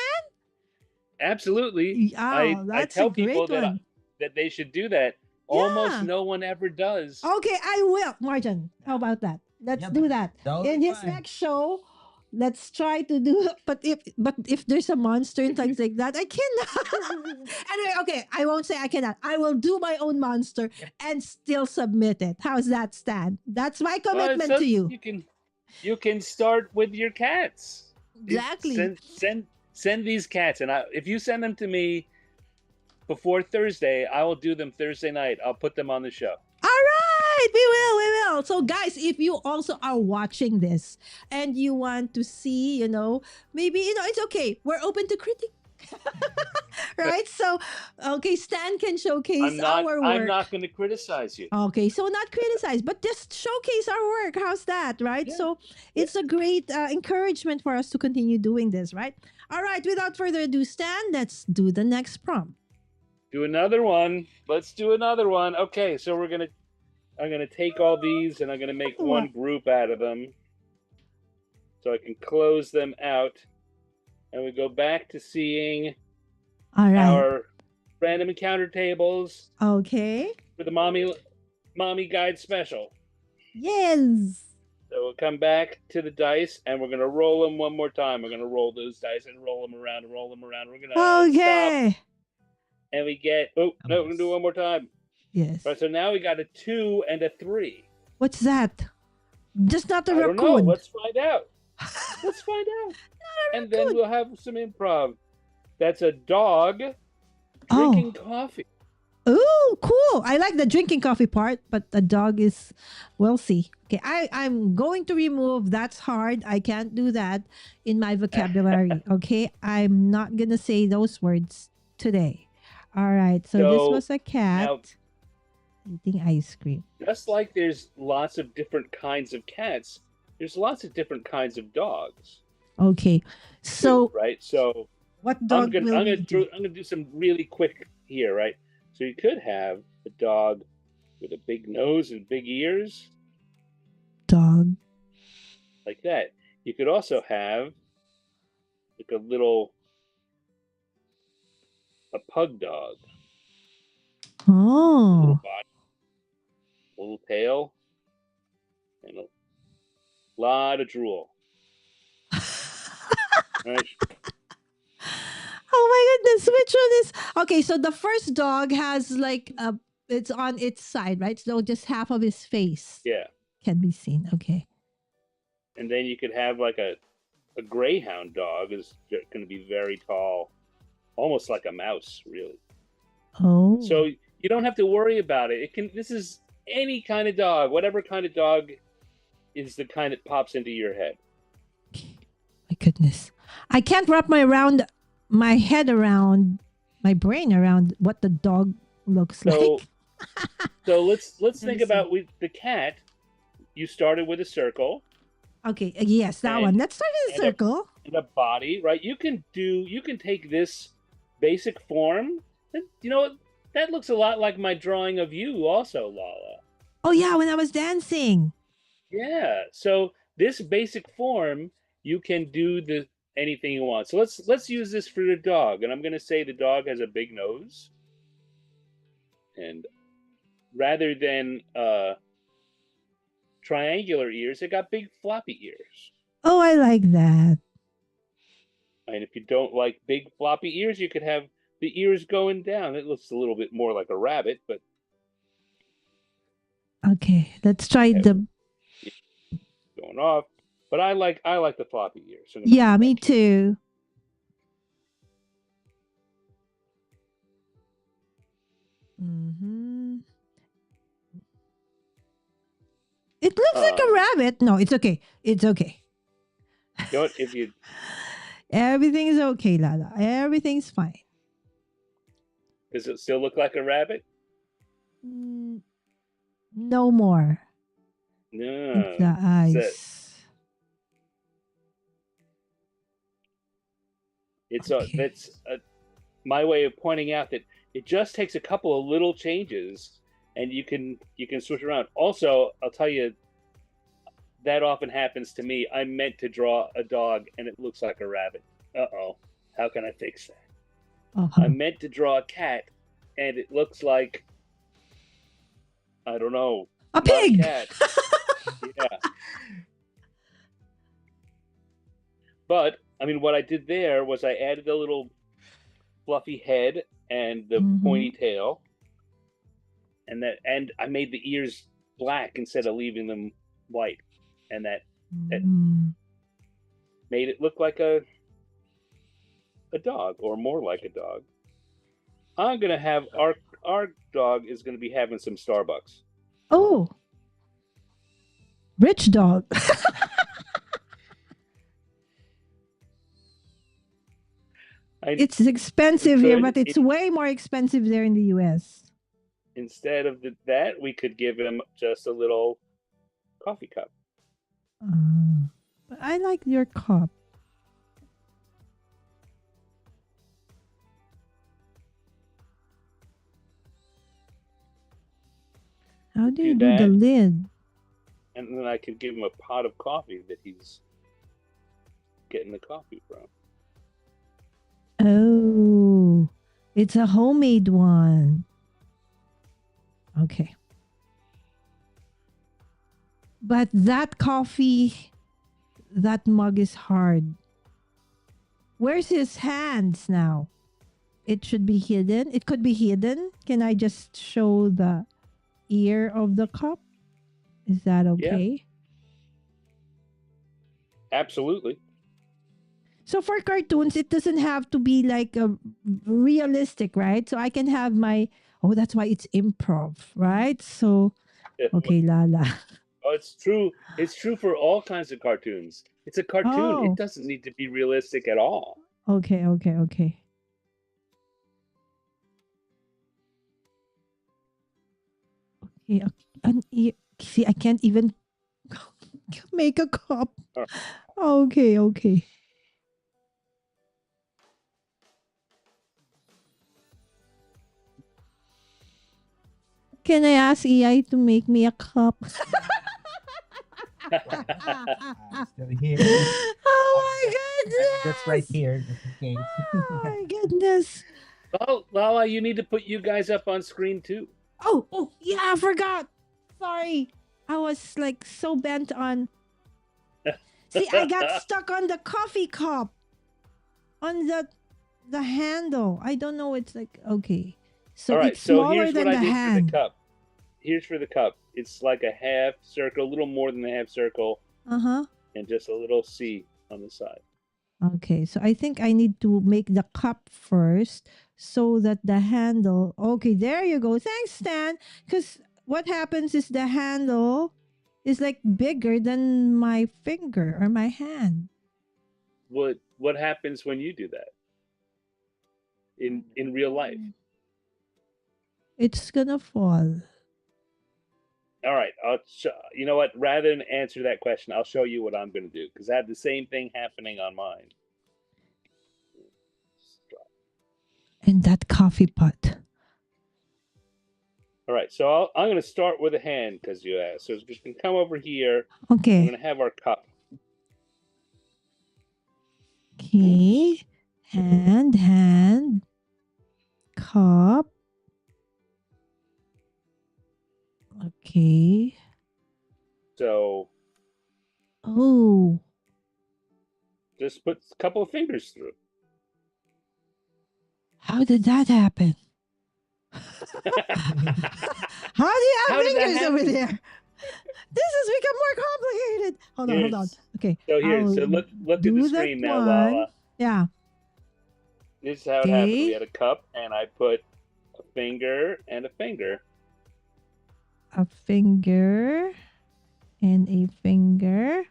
Absolutely. Oh, I that's a tell people great one. that they should do that. Almost Yeah. no one ever does. Okay, I will. Martin, how about that? Let's Yep. do that. That would In be his fine. next show, let's try to do but if there's a monster and things like that, I cannot. Anyway, okay, I won't say I cannot. I will do my own monster and still submit it. How's that, Stan? That's my commitment So to you. you can start with your cats. Exactly. Send these cats, and if you send them to me before Thursday, I will do them Thursday night. I'll put them on the show. All right, we will. So, guys, if you also are watching this and you want to see, maybe, it's okay. We're open to critique. Right? So, okay, Stan can showcase our work. I'm not going to criticize you. Okay, so not criticize, but just showcase our work. How's that, right? Yeah. So it's a great encouragement for us to continue doing this, right? All right, without further ado, Stan, let's do the next prompt. Do another one. Let's do another one. Okay, so I'm gonna take all these and I'm gonna make one group out of them, so I can close them out, and we go back to seeing All right. our random encounter tables Okay. for the mommy guide special. Yes. So we'll come back to the dice and we're gonna roll them one more time. We're gonna roll those dice and roll them around and roll them around. We're gonna Okay. stop, and we get we're gonna do it one more time. Yes. All right, so now we got a 2 and a 3. What's that? Just not a I don't know. raccoon. Let's find out. Let's find out. And then we'll have some improv. That's a dog drinking coffee. Oh, cool. I like the drinking coffee part, but the dog is, we'll see. Okay, I'm going to remove that's hard. I can't do that in my vocabulary. Okay, I'm not going to say those words today. All right, so this was a cat eating ice cream. Just like there's lots of different kinds of cats, there's lots of different kinds of dogs. Okay, so right. So what dog I'm gonna do some really quick here, right? So you could have a dog with a big nose and big ears. Dog. Like that. You could also have like a pug dog. Oh. Little body, little tail, and a lot of drool. Right. Oh my goodness, which one is okay? So the first dog has it's on its side, right? So just half of his face can be seen. Okay. And then you could have like a greyhound dog is going to be very tall, almost like a mouse, really. Oh. So you don't have to worry about it. This is any kind of dog, whatever kind of dog is the kind that pops into your head. My goodness, I can't wrap my head around my brain around what the dog looks like. So let's think about the cat. You started with a circle. Okay, yes, that one. Let's start with a circle. And a body, right? You can take this basic form. And, that looks a lot like my drawing of you also, Lala. Oh yeah, when I was dancing. Yeah. So this basic form, you can do anything you want. So let's use this for the dog. And I'm going to say the dog has a big nose. And rather than triangular ears, it got big floppy ears. Oh, I like that. And if you don't like big floppy ears, you could have the ears going down. It looks a little bit more like a rabbit, but okay, let's try the going off. But I like the floppy ears. So yeah, me too. Mm-hmm. It looks like a rabbit. No, it's okay. It's okay. You know what, if you everything is okay, Lala. Everything's fine. Does it still look like a rabbit? No more. No. It's the eyes. It's Okay. that's my way of pointing out that it just takes a couple of little changes, and you can switch around. Also, I'll tell you that often happens to me. I meant to draw a dog, and it looks like a rabbit. Uh-oh, how can I fix that? I Uh-huh. meant to draw a cat, and it looks like, I don't know, A not a pig. cat. Yeah. But I mean, what I did there was I added a little fluffy head and the pointy tail, and I made the ears black instead of leaving them white, and that Mm. made it look like a dog, or more like a dog. I'm gonna have our dog is gonna be having some Starbucks. Oh, rich dog. It's expensive here, but it's way more expensive there in the US. Instead of that, we could give him just a little coffee cup. But I like your cup. How do you do the lid? And then I could give him a pot of coffee that he's getting the coffee from. Oh, it's a homemade one. Okay. But that coffee, that mug is hard. Where's his hands now? It should be hidden. It could be hidden. Can I just show the ear of the cup? Is that okay? Yeah. Absolutely. So for cartoons, it doesn't have to be like a realistic, right? So I can have that's why it's improv, right? So, okay, Lala. Oh, it's true. It's true for all kinds of cartoons. It's a cartoon. Oh. It doesn't need to be realistic at all. Okay. Okay, see, I can't even make a cup. Okay. Can I ask EI to make me a cup? Still here. Oh my goodness! That's right here. Okay. Oh my goodness! Well, Lala, you need to put you guys up on screen too. Oh yeah, I forgot. Sorry, I was like so bent on. See, I got stuck on the coffee cup, on the handle. I don't know. It's like okay. So it's smaller than the hand. For the cup. Here's for the cup. It's like a half circle, a little more than a half circle. And just a little C on the side. Okay, so I think I need to make the cup first so that the handle. Okay, there you go. Thanks, Stan. Because what happens is the handle is like bigger than my finger or my hand. What happens when you do that? In real life? It's gonna fall. All right, you know what? Rather than answer that question, I'll show you what I'm going to do because I have the same thing happening on mine. And that coffee pot. All right, so I'm going to start with a hand because you asked. So we can come over here. Okay. I'm going to have our cup. Okay. Hand, cup. Okay. So. Oh. Just put a couple of fingers through. How did that happen? How do you have fingers over there? This has become more complicated. Hold on. Okay. So here, so look at the screen now, Lala. Yeah. This is how it happened. We had a cup, and I put a finger and a finger. A finger and a finger.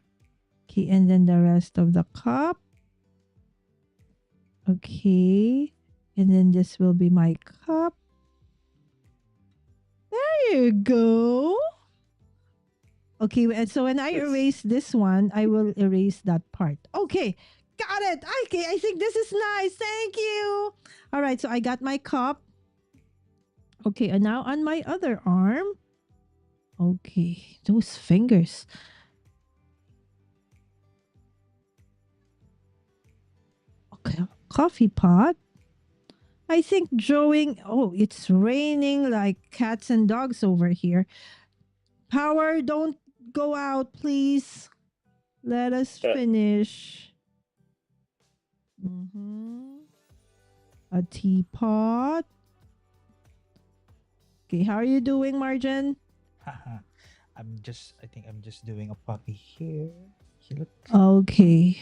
Okay, and then the rest of the cup. Okay. And then this will be my cup. There you go. Okay, and so when I erase this one, I will erase that part. Okay, Got it. Okay, I think this is nice. Thank you. All right, so I got my cup. Okay, and now on my other arm. Okay, those fingers. Okay, coffee pot. I think drawing. Oh, it's raining like cats and dogs over here. Power, don't go out, please. Let us finish. A teapot. Okay, how are you doing, Marjon? I think I'm just doing a puppy here. He looks Okay.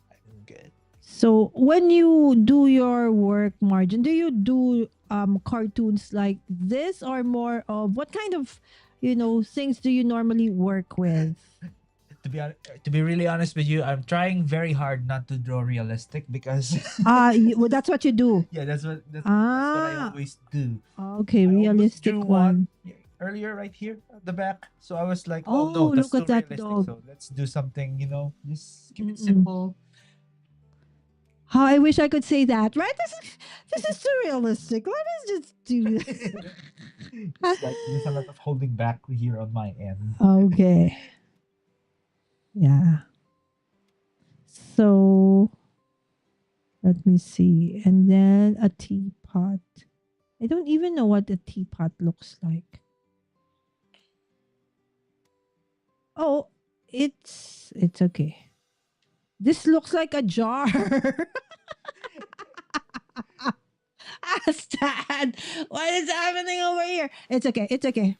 I'm good. So when you do your work, Marjon, do you do cartoons like this or more of what kind of things do you normally work with? To be really honest with you, I'm trying very hard not to draw realistic because Well, that's what you do. yeah, that's what I always do. Okay, I almost realistic drew one. earlier right here at the back. So I was like, Oh, oh no, that's look too at that realistic. dog. So let's do something, just keep it Mm-mm. simple. How I wish I could say that, right? This is too realistic. Let us just do this. It's like there's a lot of holding back here on my end. Okay. Yeah. So let me see. And then a teapot. I don't even know what a teapot looks like. Oh, it's okay. This looks like a jar. Stan, what is happening over here? It's okay. It's okay.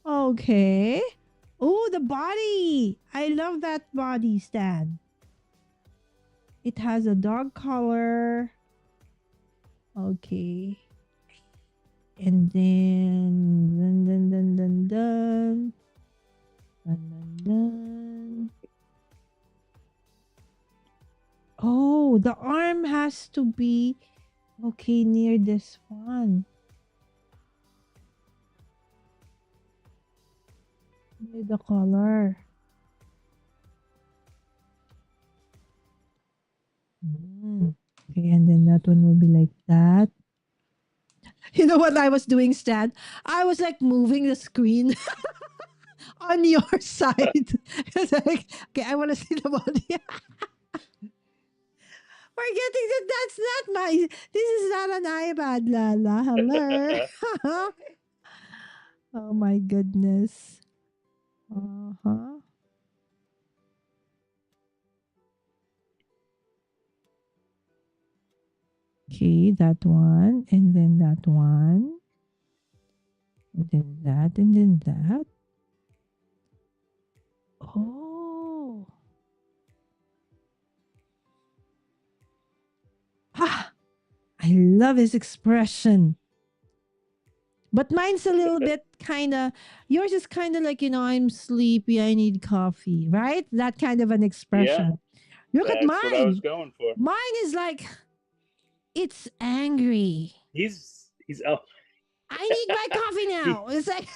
Okay. Oh, the body. I love that body, Stan. It has a dog collar. Okay. And then. Oh, the arm has to be okay near this one. Near the collar. Okay, and then that one will be like that. You know what I was doing, Stan? I was like moving the screen on your side. It's like, okay, I want to see the body. Forgetting that that's not my. This is not an iPad, Lala. Hello. Oh my goodness. Uh-huh. Okay, that one, and then that one, and then that, and then that. Oh. Ah, I love his expression. But mine's a little bit kind of, yours is kind of like, I'm sleepy, I need coffee, right? That kind of an expression. Look at That's what I was mine. going for. Mine is like, it's angry. He's oh. I need my coffee now. It's like,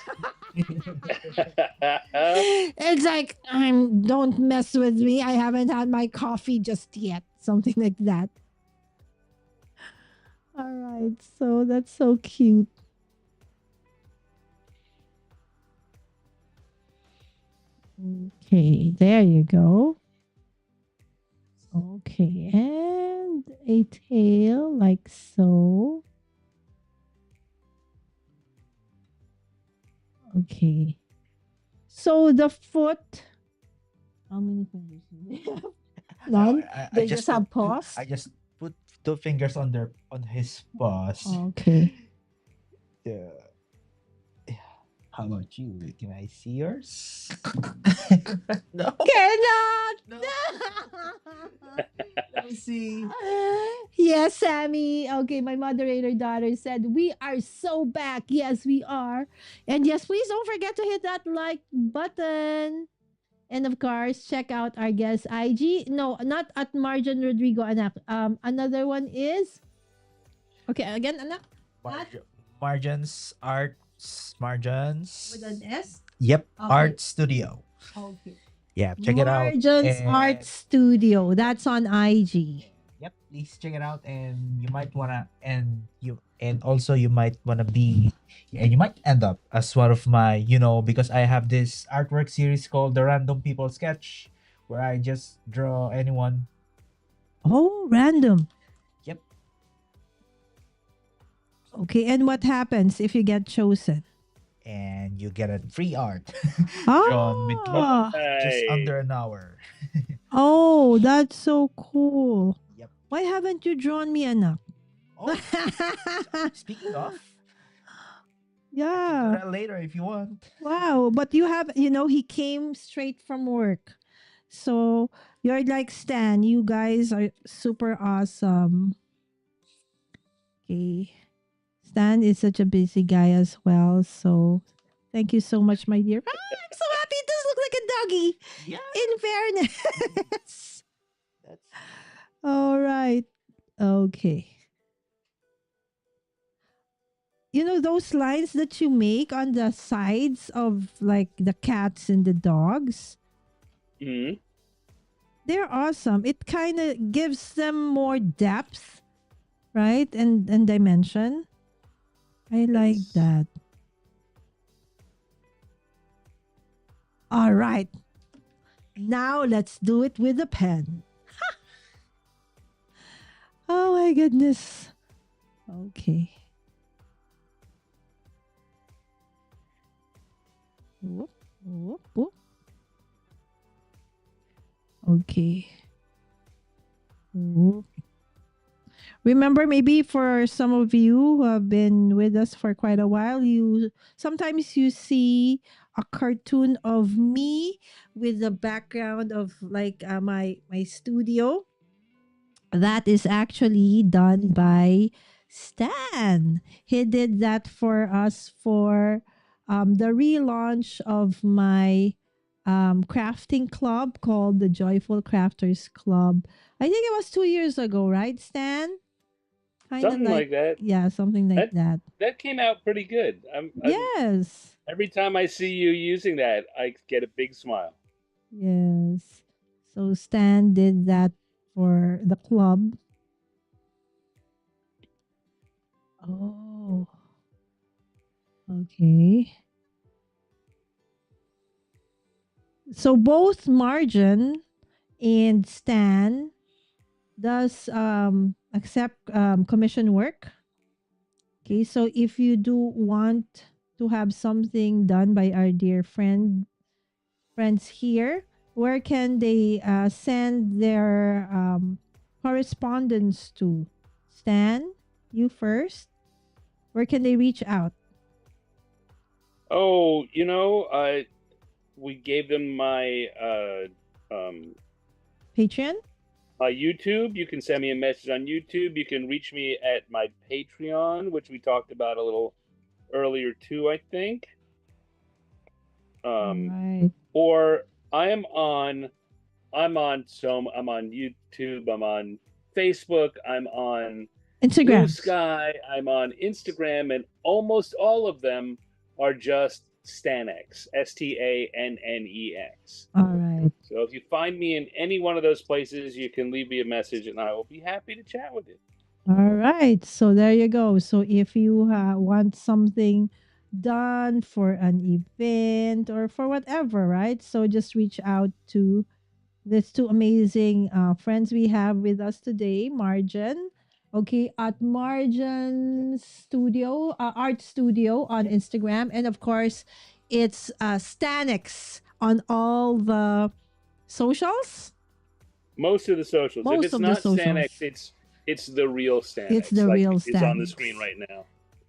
it's like, don't mess with me. I haven't had my coffee just yet. Something like that. All right. So that's so cute. Okay, there you go. Okay, and a tail like so. Okay. So the foot, how many fingers do they have? None? They just have paws? I just put 2 fingers on his paws. Okay. Yeah. How about you? Can I see yours? No. Cannot! No. Let me see. Yes, Sammy. Okay, my moderator daughter said, we are so back. Yes, we are. And yes, please don't forget to hit that like button. And of course, check out our guest IG. No, not at Marjon Rodrigo, anak. Another one is, okay, again, anak. Marjon's Arts. Marjon's. With an S? Yep. Okay. Art Studio. Okay. Yeah, check it out. Marjon's Art Studio. That's on IG. Yep, please check it out, and you might wanna, and also you might wanna be, and you might end up as one of my, because I have this artwork series called the Random People Sketch, where I just draw anyone. Oh, random. Yep. Okay, and what happens if you get chosen? And you get a free art drawn with Oh, just under Hey. an hour. oh, that's so cool. Yep. Why haven't you drawn me enough? Oh, speaking of, I can do Yeah. that later if you want. Wow. But you have, he came straight from work. So you're like Stan. You guys are super awesome. Okay. Stan is such a busy guy as well. So thank you so much, my dear. I'm so happy. It does look like a doggy. Yeah. In fairness. That's All right. Okay. You know those lines that you make on the sides of like the cats and the dogs? Hmm. They're awesome. It kind of gives them more depth, right? And dimension. I like Yes. that. All right. Now let's do it with a pen. Oh my goodness. Okay. Whoop, whoop, whoop. Okay. Whoop. Remember, maybe for some of you who have been with us for quite a while, you sometimes you see a cartoon of me with the background of like my studio. That is actually done by Stan. He did that for us for the relaunch of my crafting club called the Joyful Crafters Club. I think it was 2 years ago, right, Stan? Kind of Something like, like that. yeah, something like That that. that came out pretty good. Yes. Every time I see you using that, I get a big smile. Yes. So Stan did that for the club. Oh, okay. So both Marjon and Stan does accept commission work. Okay, so if you do want to have something done by our dear friends here, where can they send their correspondence to? Stan, you first. Where can they reach out? Oh, we gave them Patreon? my YouTube. You can send me a message on YouTube. You can reach me at my Patreon, which we talked about a little earlier too, I think. All Um, right. or I'm on YouTube, I'm on Facebook, I'm on Blue Instagram. Sky, I'm on Instagram, and almost all of them are just Stanex, STANNEX. All right. So if you find me in any one of those places, you can leave me a message, and I will be happy to chat with you. All right. So there you go. So if you want something done for an event or for whatever, right? So just reach out to these two amazing friends we have with us today, Marjon. Okay, at Marjon Studio, Art Studio on Instagram. And of course, it's Stanix on all the socials. Most of the socials. If Most it's of the not Stanex, socials. it's the real Stanex. It's the like real is on the screen Stanix. right now.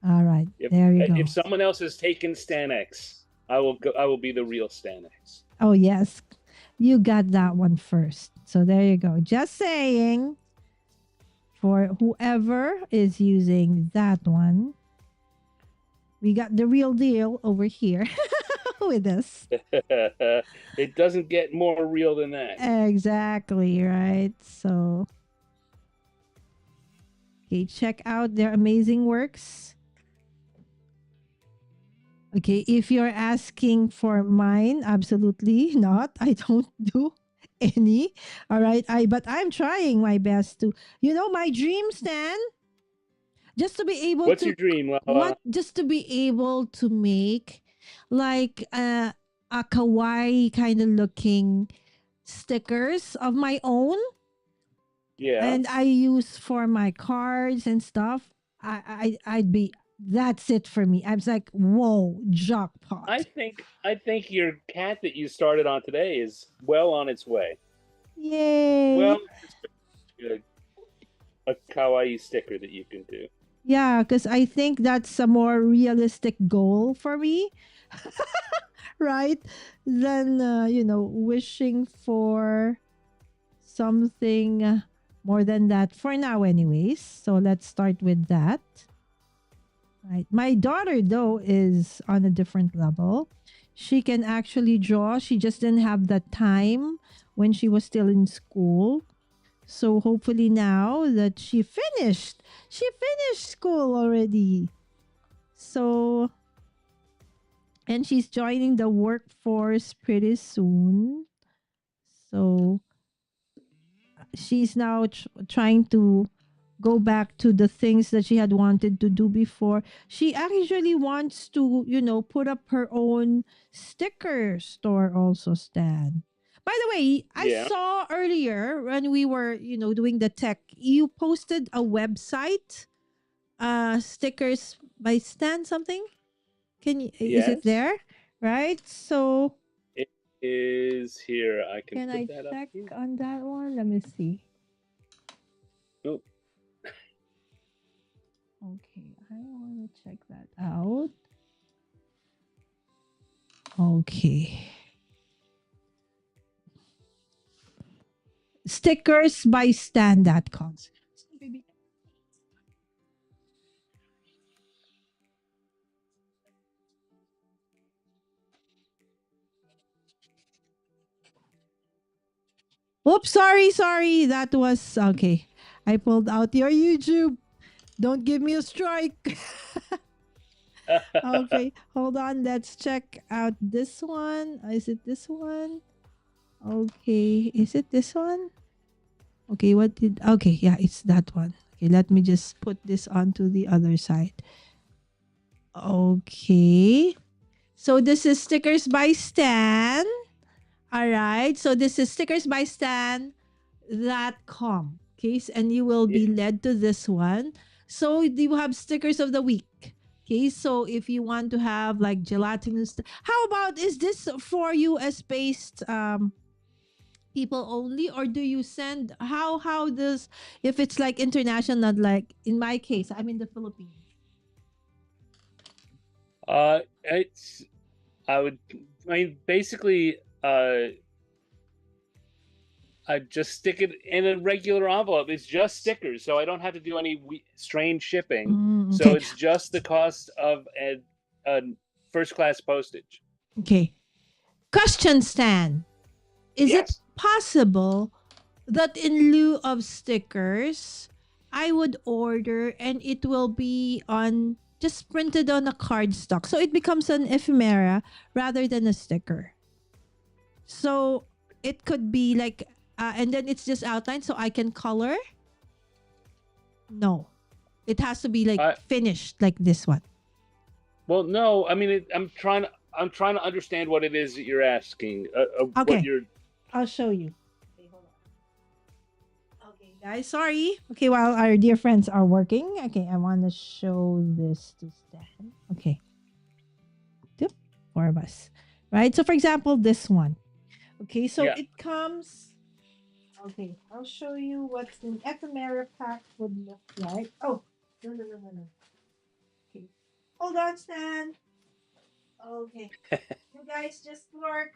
All right, If there you go. if someone else has taken Stanex, I will be the real Stanex. Oh, yes. You got that one first. So there you go. Just saying, for whoever is using that one, we got the real deal over here with us. It doesn't get more real than that. Exactly, right? So, okay, check out their amazing works. Okay, if you're asking for mine, absolutely not. I don't do any. All right. But I'm trying my best to, my dream, Stan, just to be able What's your to dream, Lala? what just to be able to make like a kawaii kind of looking stickers of my own, Yeah. and I use for my cards and stuff. I'd be, that's it for me. I was like, whoa, jackpot. I think your cat that you started on today is well on its way. Yay. Well, it's a kawaii sticker that you can do. Yeah, because I think that's a more realistic goal for me, right? Than, wishing for something more than that for now, anyways. So let's start with that. Right. My daughter, though, is on a different level. She can actually draw. She just didn't have the time when she was still in school. So hopefully now that she finished school already. So, and she's joining the workforce pretty soon. So she's now trying to go back to the things that she had wanted to do before. She actually wants to, put up her own sticker store also, Stan. By the way, I Yeah. saw earlier when we were, doing the tech, you posted a website, stickers by Stan something. Is it Yes. there? Right? So It is here. I can can put I that up check here. on that one? Let me see. Oh, Okay, I want to check that out. Okay. Stickers by Stan.com. Oops, sorry. That was okay. I pulled out your YouTube. Don't give me a strike. Okay, hold on. Let's check out this one. Is it this one? Okay, is it this one? Okay, yeah, it's that one. Okay, let me just put this onto the other side. Okay. So this is stickers by Stan. All right. So this is stickers by Stan.com. Okay. And you will yeah. be led to this one. So you have stickers of the week. Okay. So if you want to have like gelatinous, how about, is this for US based people only, or do you send, how does, if it's like international, not like in my case, I'm in the Philippines. It's. I would. I mean, basically, I just stick it in a regular envelope. It's just stickers, so I don't have to do any strange shipping. So Okay. it's just the cost of a first class postage. Okay. Question, Stan. Is it Yes. possible that in lieu of stickers, I would order and it will be on just printed on a cardstock? So it becomes an ephemera rather than a sticker. So it could be like, and then it's just outlined so I can color? No. It has to be like finished like this one. Well, no. I mean, I'm trying to understand what it is that you're asking. Okay. What you're. I'll show you. Okay, hold on. Okay, guys, sorry. Okay, while our dear friends are working, okay, I want to show this to Stan. Okay. Yep, four of us. Right? So, for example, this one. Okay, so Yeah. it comes. Okay, I'll show you what an ephemera pack would look like. Oh, no. Okay. Hold on, Stan. Okay. You guys just work.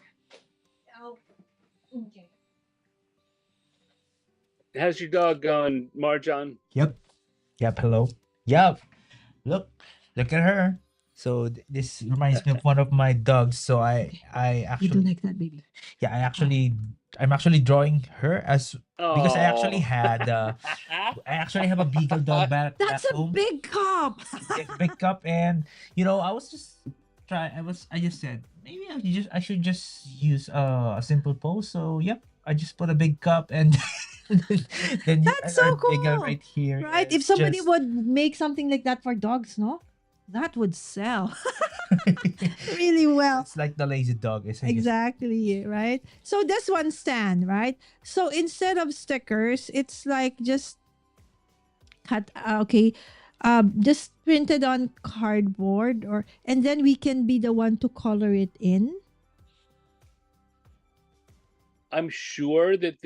Oh, okay. How's your dog going, Marjon? Yep. Hello. Yep. Look. Look at her. So this reminds me of one of my dogs. So I You do actually like that, baby? yeah, I'm actually drawing her as because I actually Oh. had I actually have a beagle dog back That's a home. big cup. Big cup, and I was just I just said maybe I should just use a simple post. So yep, I just put a big cup and then you That's so or bigger cool, right here right? and If somebody just would make something like that for dogs, no, that would sell really well. it's like the lazy dog, isn't it? Exactly, right? So this one stand, right? So instead of stickers, it's like just cut okay, just printed on cardboard, or and then we can be the one to color it in. I'm sure that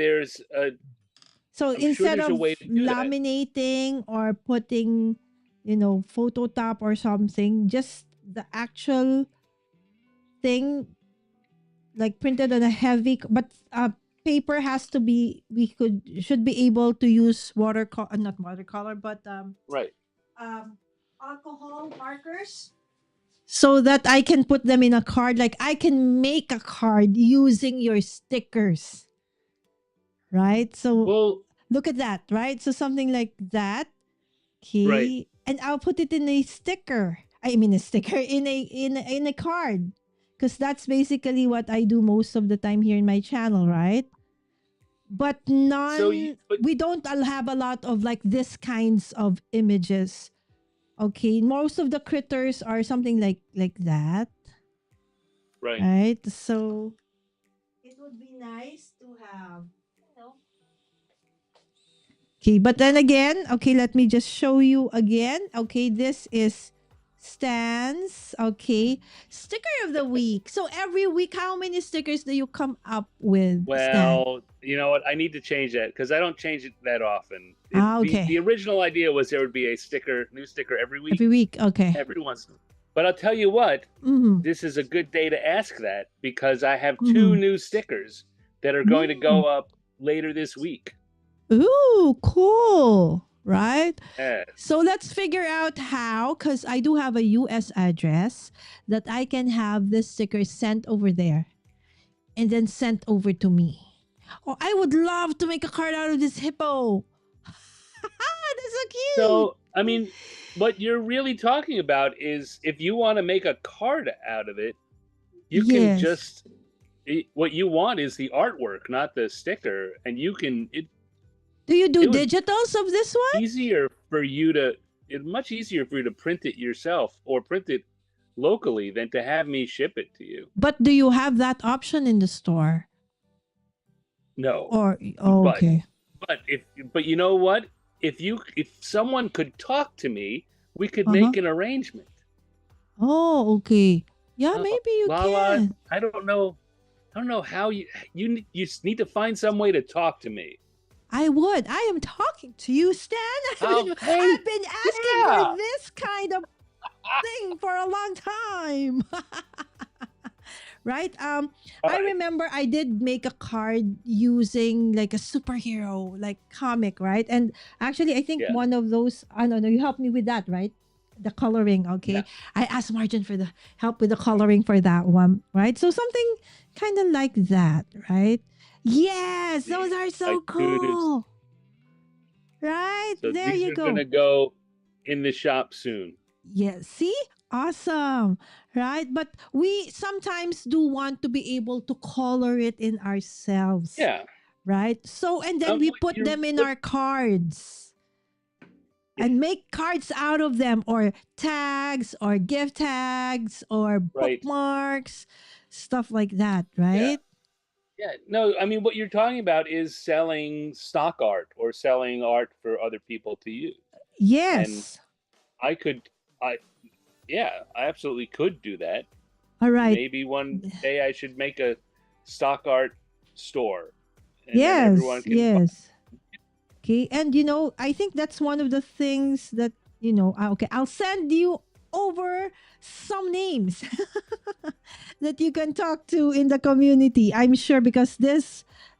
So I'm sure instead there's a of way to do that. laminating or putting, photo top or something, just the actual thing, like printed on a heavy, but paper has to be, we should be able to use not watercolor, but Right. um alcohol markers, so that I can put them in a card. Like I can make a card using your stickers, right? So Well, look at that, right? So something like that. right. Okay. And I'll put it in a sticker. I mean a sticker in a card. Because that's basically what I do most of the time here in my channel, right? But So you, but we don't have a lot of like this kinds of images. Okay. Most of the critters are something like that. right. Right? So it would be nice to have, you know, okay, but then again, okay, let me just show you again. Okay, this is stands. Okay, sticker of the week. So every week, how many stickers do you come up with, Stan? Well, you know what? I need to change that because I don't change it that often. Okay, The original idea was there would be a new sticker every week, every week. Okay. every once. But I'll tell you what, Mm-hmm. this is a good day to ask that because I have two Mm-hmm. new stickers that are going to go up later this week. Ooh, cool. Right? Yeah. So let's figure out how, because I do have a US address that I can have this sticker sent over there and then sent over to me. Oh, I would love to make a card out of this hippo. That's so cute. So, I mean, what you're really talking about is if you want to make a card out of it, you can Yes. what you want is the artwork, not the sticker, and you can Do you do it would digitals of this one? easier for you to it's much easier for you to print it yourself or print it locally than to have me ship it to you. But do you have that option in the store? No. Or But okay. but you know what? If someone could talk to me, we could Uh-huh. make an arrangement. Oh, okay. Yeah, Oh, maybe you Lala, can. I don't know how you just need to find some way to talk to me. I would. I am talking to you, Stan. Oh, hey, I've been asking for yeah. this kind of thing for a long time. Right? All I right. remember I did make a card using like a superhero, like comic, right? And actually, I think Yeah. one of those, I don't know, you helped me with that, right? The coloring, okay. Yeah. I asked Marjon for the help with the coloring for that one, right? So something kind of like that, right? Yes, those are so cool. Right? So There these you are go. gonna go in the shop soon. Yeah, see? Awesome. Right? But we sometimes do want to be able to color it in ourselves. Yeah. Right? So, and then we put them in our cards and make cards out of them, or tags or gift tags or Right. bookmarks, stuff like that, Yeah. right? Yeah. No, I mean what you're talking about is selling stock art or selling art for other people to use. And Yes. I could I yeah, I absolutely could do that. All right. Maybe one day I should make a stock art store and then everyone Yes, can buy. yes. Okay, and I think that's one of the things that okay, I'll send you over some names that you can talk to in the community. I'm sure, because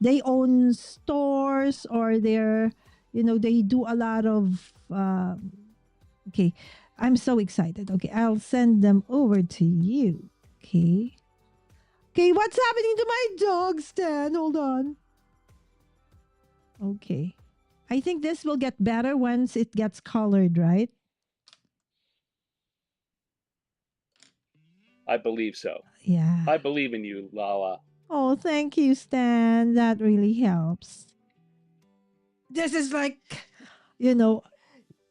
they own stores, or they do a lot of okay. I'm so excited. Okay, I'll send them over to you. Okay. Okay, what's happening to my dog, Stan? Hold on. Okay. I think this will get better once it gets colored, right? I believe so. Yeah. I believe in you, Lala. Oh, thank you, Stan. That really helps. This is like, you know,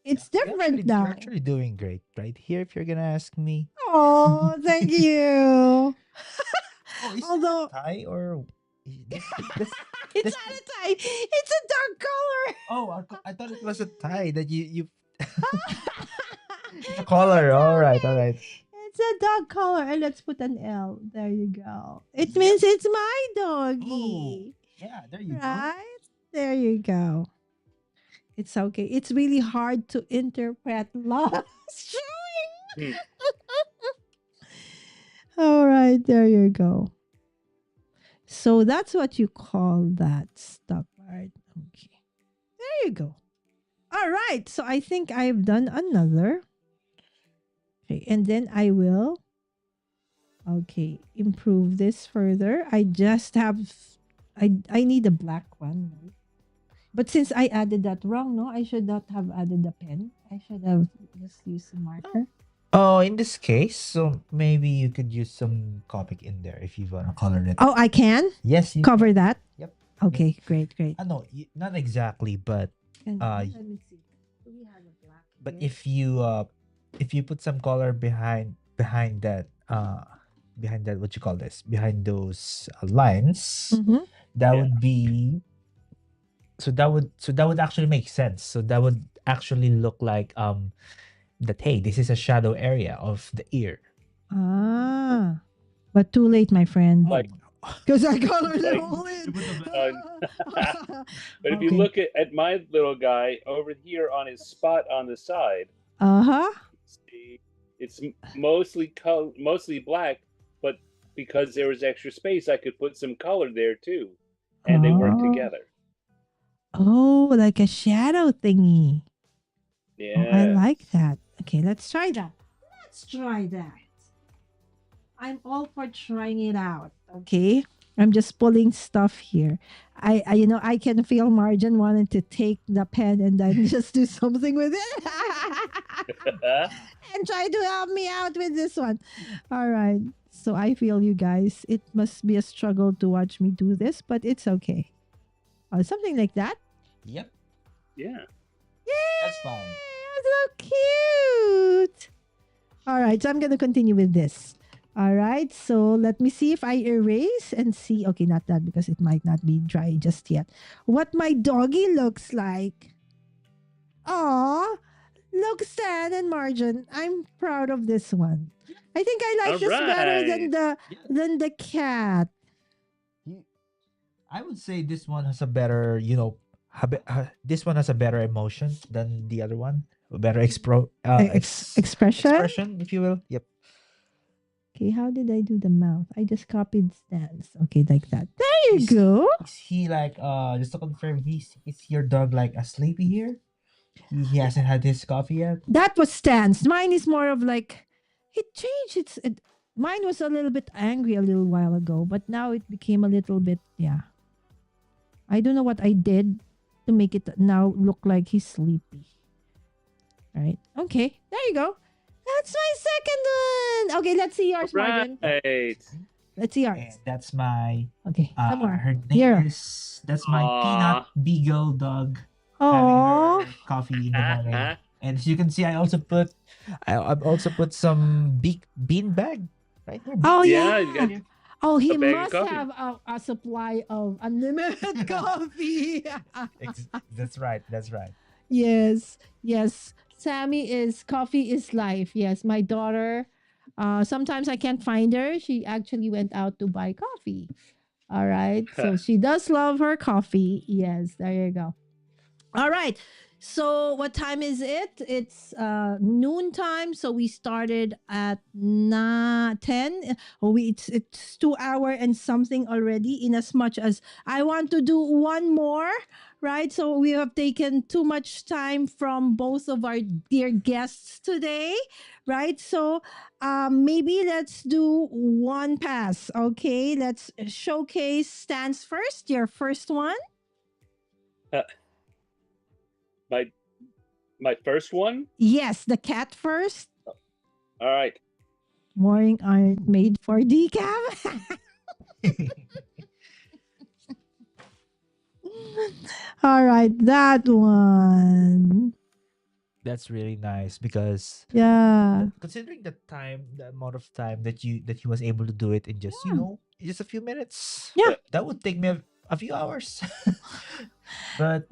it's different You're now. actually doing great right here. If you're gonna ask me, Oh, thank you. oh, is Although that a tie or this it's this? not a tie, it's a dark color. Oh, I thought it was a tie that you. It's a color. It's All right, all okay. right. It's a dog collar. And let's put an L. There you go. It Yep. means it's my Oh, doggy. yeah. There you go. Right? There you go. It's okay. It's really hard to interpret love showing. Hmm. All right, there you go. So that's what you call that stuff, right? Okay. There you go. All right. So I think I've done another. Okay, and then I will improve this further. I just have I need a black one, right? But since I added that wrong, no, I should not have added the pen. I should have just used a marker. Oh, in this case, so maybe you could use some Copic in there if you wanna color it. Oh, I can Yes, you cover that. Yep. Okay, great. No, not exactly, but And Uh, let me see. Do we have a black? but here? if you put some color behind that what you call this, behind those lines, Mhm. that Yeah. would be that would actually make sense. So that would actually look like that, hey, this is a shadow area of the ear. Ah, but too late, my friend. Like- Because I colored it Like- all in. But if you Okay. look at my little guy over here on his spot on the side, Uh-huh. see, it's mostly black, but because there was extra space, I could put some color there too, and they work Oh. together. Oh, like a shadow thingy. Yeah, Oh, I like that. Okay, let's try that. Let's try that. I'm all for trying it out. Okay. I'm just pulling stuff here. I can feel Marjon wanting to take the pen and then just do something with it. And try to help me out with this one. All right. So I feel you guys. It must be a struggle to watch me do this, but it's okay. Something like that. Yep, yeah. Yay! that's fine. So cute. All right, so I'm going to continue with this. All right, so let me see if I erase and see. Okay, not that because it might not be dry just yet. What my doggy looks like. Aw, look, Stan and Marjon. I'm proud of this one. I think I like All this better than right. the cat. I would say this one has a better, this one has a better emotion than the other one. A better Expression. expression, if you will. Yep. Okay, how did I do the mouth? I just copied Stan's. Okay, like that. There you go. Is he like just to confirm, is your dog like asleep here? He hasn't had his coffee yet? That was Stan's. Mine is more of like it changed. Mine was a little bit angry a little while ago, but now it became a little bit I don't know what I did to make it now look like he's sleepy. Right? Okay, there you go. That's my second one. Okay, let's see yours, Marjon. Right. Let's see yours. And that's my Okay, some more. her name Here. is that's my Aw. peanut beagle dog Oh, having her coffee in the morning. And as you can see, I've also put some bean bag right here. oh Yeah, yeah. you got Oh, he a bag of must coffee. have a supply of unlimited coffee. That's right. That's right. Yes, yes. Coffee is life. Yes, my daughter. Sometimes I can't find her. She actually went out to buy coffee. All right. So she does love her coffee. Yes, there you go. All right. So what time is it? It's noon time. So we started at 10. It's 2 hour and something already. In as much as I want to do one more, right? So we have taken too much time from both of our dear guests today, right? So maybe let's do one pass. Okay, let's showcase Stan's first. Your first one. my first one. Yes, the cat first. All right. Morning aren't made for decaf. All right, that one. That's really nice because Yeah. considering the amount of time that he was able to do it in just Yeah. just a few minutes, Yeah. that would take me a few hours. But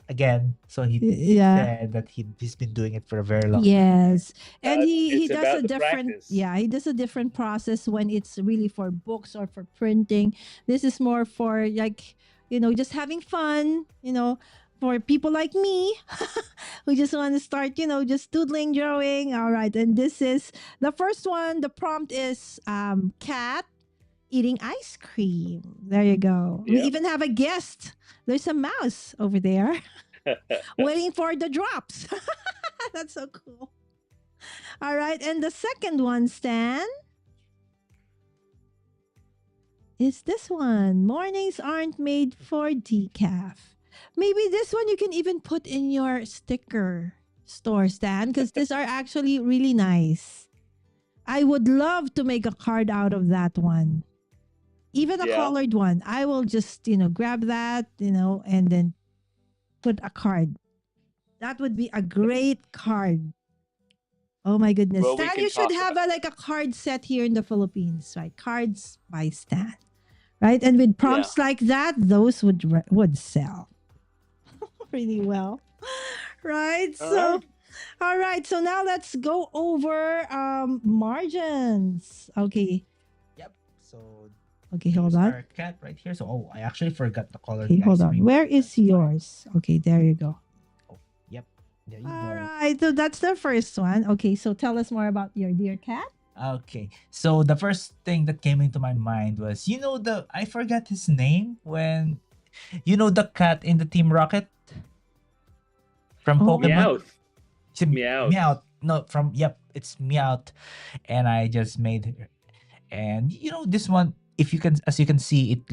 again, so he Yeah. said that he's been doing it for a very long time. Yes. And he It's does a about the different, practice. yeah, he does a different process when it's really for books or for printing. This is more for like, just having fun, for people like me who just want to start, just doodling, drawing. All right. And this is the first one. The prompt is cat eating ice cream. There you go. We Yeah. even have a guest. There's a mouse over there waiting for the drops. That's so cool. All right. And the second one, Stan, is this one. Mornings aren't made for decaf. Maybe this one you can even put in your sticker store, Stan, because these are actually really nice. I would love to make a card out of that one. Even a Yeah. colored one. I will just, grab that, and then put a card. That would be a great card. Oh my goodness. Well, we Stan, can you should talk have about like a card set here in the Philippines, right? Cards by Stan. Right? And with prompts like that, those would sell really well. Right? All All right. So now let's go over margins. Okay. Yep. So Okay, hold here's on. our cat right here. So I actually forgot the color. Okay, hold on. Where is yours? Okay, there you go. Yep. There you All go. right. So that's the first one. Okay, so tell us more about your dear cat. Okay. So the first thing that came into my mind was, I forgot his name when the cat in the Team Rocket from Oh. Pokemon. Meowth. It's a Meowth. Meowth. No, it's Meowth. And I just made her. And this one, if you can as you can see,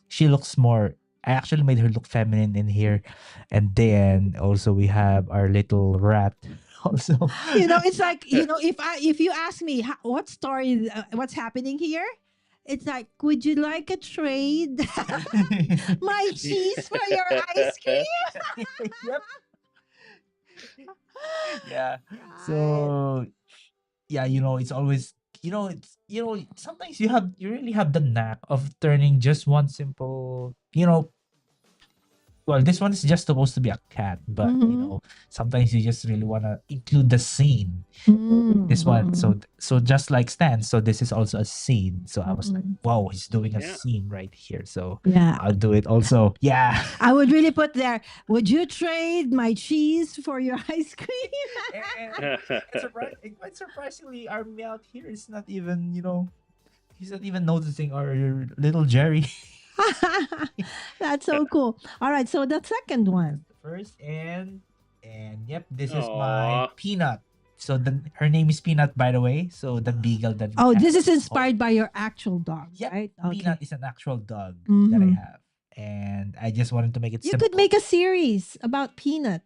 she looks more. I actually made her look feminine in here. And then also we have our little rat also. It's like, if you ask me what story, what's happening here, it's like, would you like a trade? My cheese for your ice cream? Yep. Yeah. Right. So yeah, it's always sometimes you really have the knack of turning just one simple, well, this one is just supposed to be a cat, but Mhm. sometimes you just really want to include the scene. Mm, This one, mm, so just like Stan, so this is also a scene. So I was like, mm. wow, he's doing a Yeah. scene right here. So Yeah. I'll do it also. Yeah. I would really put there, would you trade my cheese for your ice cream? And quite surprisingly, our Meowth here is not even, he's not even noticing our little Jerry. That's so cool. All right, so the second one. First and yep, this is my Aw. Peanut. So her name is Peanut, by the way. So the beagle that we Oh, have. this is inspired by your actual dog, Yep, right? Peanut is an actual dog that I Mhm. have, and I just wanted to make it You simple. could make a series about Peanut,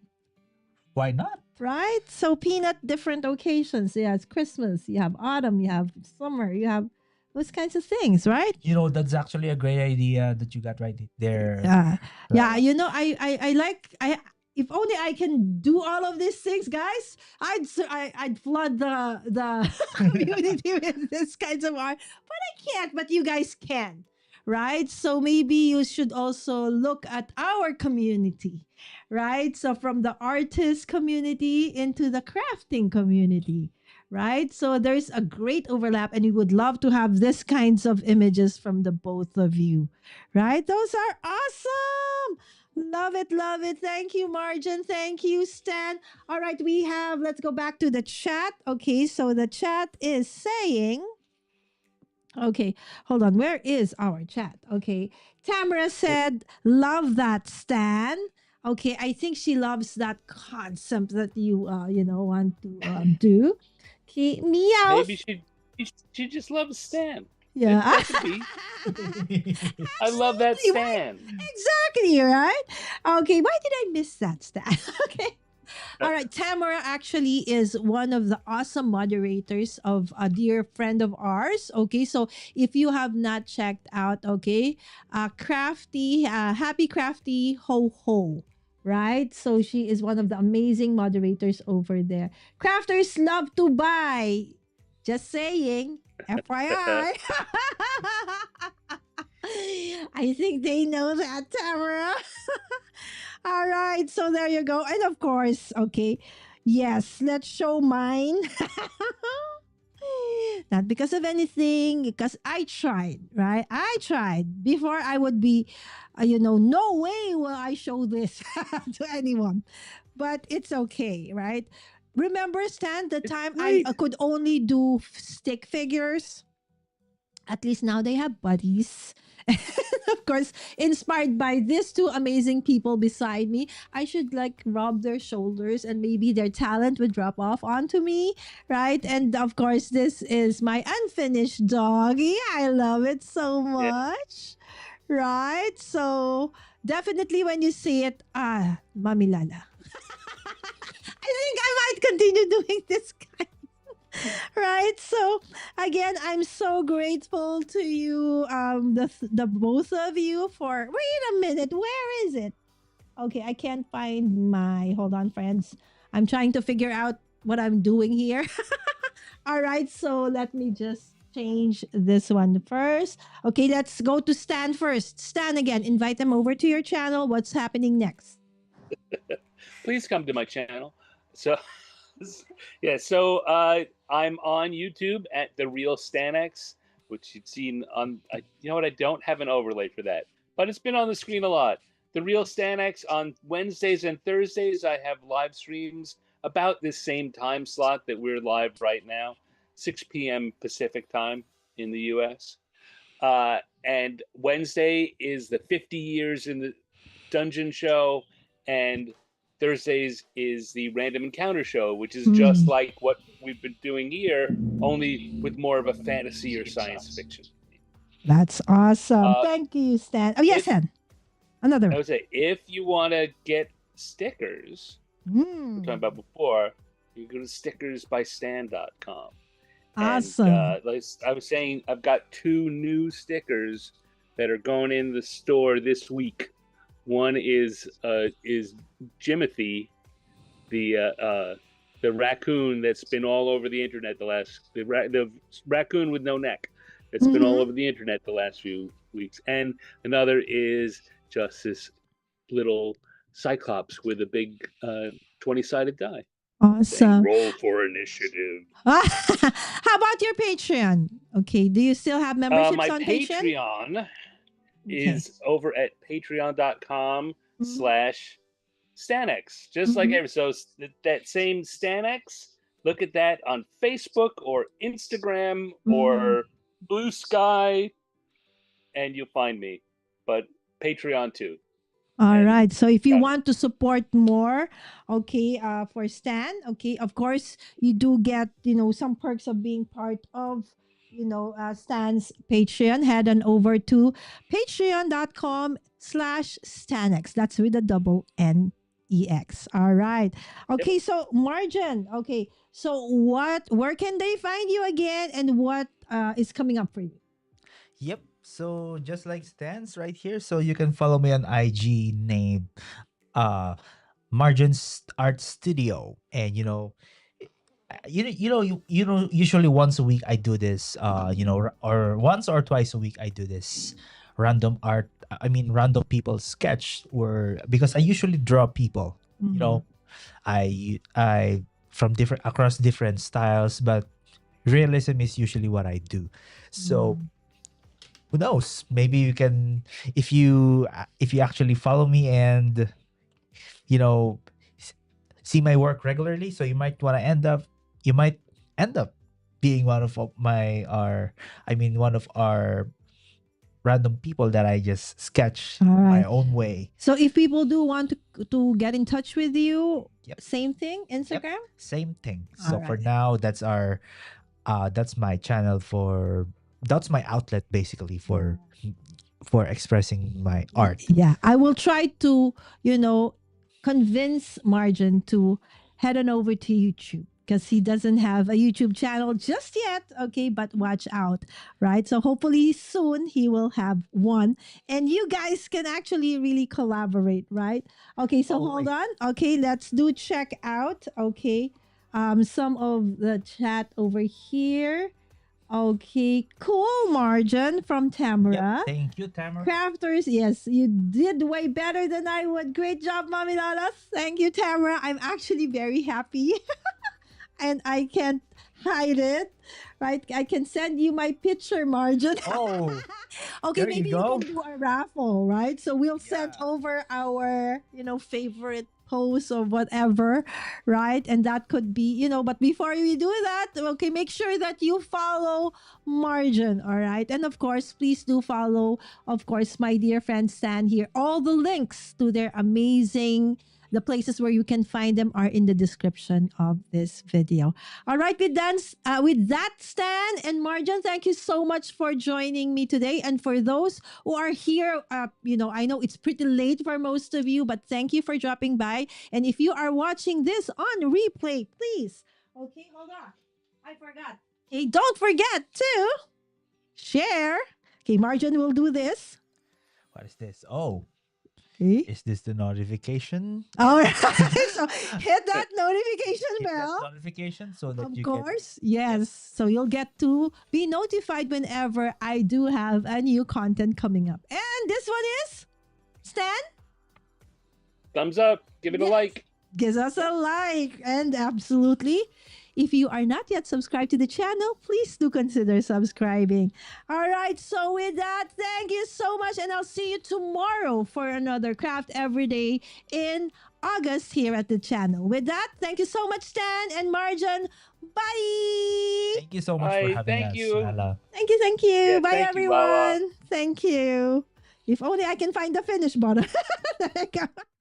Why not? right? So Peanut, different occasions. Yeah, it's Christmas. You have autumn. You have summer. You have those kinds of things, right? That's actually a great idea that you got right there. Yeah, yeah. Lala. I like I. If only I can do all of these things, guys, I'd flood the community with this kinds of art. But I can't. But you guys can, right? So maybe you should also look at our community, right? So from the artist community into the crafting community, right? So there's a great overlap, and we would love to have this kinds of images from the both of you, right? Those are awesome. Love it, love it. Thank you, Marjon. Thank you, Stan. All right, let's go back to the chat. Okay, so the chat is saying, okay, hold on. Where is our chat? Okay, Tamara said, love that, Stan. Okay, I think she loves that concept that you, want to do. Okay, meow. Maybe she just loves Stan. Yeah. That could be. I love that Absolutely, right? Stan. Exactly, right? Okay, why did I miss that, Stan? Okay. All right, Tamara actually is one of the awesome moderators of a dear friend of ours. Okay, so if you have not checked out, okay, Crafty, Happy Crafty Ho Ho, right? So she is one of the amazing moderators over there. Crafters love to buy. Just saying, FYI. I think they know that, Tamara. All right, so there you go. And of course, okay, yes, let's show mine. Not because of anything, because I tried, right? I tried before I would be, no way will I show this to anyone. But it's okay, right? Remember, Stan, the time I great. could only do stick figures? At least now they have buddies. Of course, inspired by these two amazing people beside me, I should like rub their shoulders and maybe their talent would drop off onto me, right? And of course, this is my unfinished doggy. I love it so Yeah. much, right? So definitely when you see it, Mommy Lala. I think I might continue doing this kind. Right, so again, I'm so grateful to you, the both of you, for wait a minute, where is it? Okay, I can't find my, hold on, friends, I'm trying to figure out what I'm doing here. All right, so let me just change this one first. Okay, let's go to Stan first. Stan, again, invite them over to your channel. What's happening next? Please come to my channel. So, yeah, so I'm on YouTube at The Real Stanex, which you've seen on, you know what, I don't have an overlay for that, but it's been on the screen a lot. The Real Stanex on Wednesdays and Thursdays, I have live streams about this same time slot that we're live right now, 6 p.m. Pacific time in the US. And Wednesday is the 50 years in the dungeon show, and Thursdays is the random encounter show, which is just like what we've been doing here, only with more of a fantasy or science fiction. That's awesome. Thank you, Stan. Oh, yes, Stan. Another. I would say, if you want to get stickers, we were talking about before, you go to stickersbystan.com. Awesome. And, like I was saying, I've got 2 new stickers that are going in the store this week. One is Jimothy, the raccoon that's been all over the internet the raccoon with no neck that's been all over the internet the last few weeks, and another is just this little cyclops with a big 20-sided die. Awesome. Roll for initiative. How about your Patreon? Okay, do you still have memberships my on Patreon? Patreon is over at patreon.com/Stanex. Just like every, so that same Stanex, look at that on Facebook or Instagram or Blue Sky, and you'll find me. But Patreon too. All right. So if you want to support more, okay, for Stan, okay, of course, you do get, some perks of being part of, Stan's Patreon. Head on over to patreon.com/Stanex. That's with a double NEX. All right. Okay. So Marjon, okay. So where can they find you again, and what is coming up for you? Yep. So just like Stan's right here, so you can follow me on IG named Marjon's Art Studio, and usually once a week I do this, or once or twice a week I do this random people sketch, where because I usually draw people, I from across different styles, but realism is usually what I do. So who knows? Maybe you can, if you actually follow me and see my work regularly, so you might end up being one of our random people that I just sketch my own way. So if people do want to get in touch with you, same thing, Instagram? Same thing. So for now, that's my channel that's my outlet basically for expressing my art. Yeah, I will try to, convince Marjon to head on over to YouTube because he doesn't have a YouTube channel just yet. Okay, but watch out, right? So hopefully soon he will have one, and you guys can actually really collaborate, right? Okay, so hold on. Okay, let's do check out. Okay, some of the chat over here. Okay, cool, Marjon from Tamara. Yep, thank you, Tamara. Crafters, yes, you did way better than I would. Great job, Mommy Lala. Thank you, Tamara. I'm actually very happy. And I can't hide it, right? I can send you my picture, Marjon. Oh, Okay, there maybe you you go. can do a raffle, right? So we'll send Yeah. over our, favorite post or whatever, right? And that could be, but before we do that, okay, make sure that you follow Marjon, all right? And of course, please do follow, of course, my dear friend Stan here. All the links to their amazing the places where you can find them are in the description of this video. All right, with that, Stan and Marjon, thank you so much for joining me today. And for those who are here, I know it's pretty late for most of you, but thank you for dropping by. And if you are watching this on replay, please, okay, hold on. I forgot. Okay, don't forget to share. Okay, Marjon will do this. What is this? Oh, Okay. is this the notification? All right. So hit that notification Hit that bell. notification so that Of you course, yes. So you'll get to be notified whenever I do have a new content coming up. And this one is Stan. Thumbs up. Give it a Yes. like. Gives us a like. And absolutely, if you are not yet subscribed to the channel, please do consider subscribing. All right. So with that, thank you so much. And I'll see you tomorrow for another Craft Everyday in August here at the channel. With that, thank you so much, Stan and Marjon. Bye. Thank you so much for Bye, having thank us, you. Lala. Thank you. Thank you. Yeah, Bye, thank you, Lala. everyone. Thank you. If only I can find the finish button. There you go.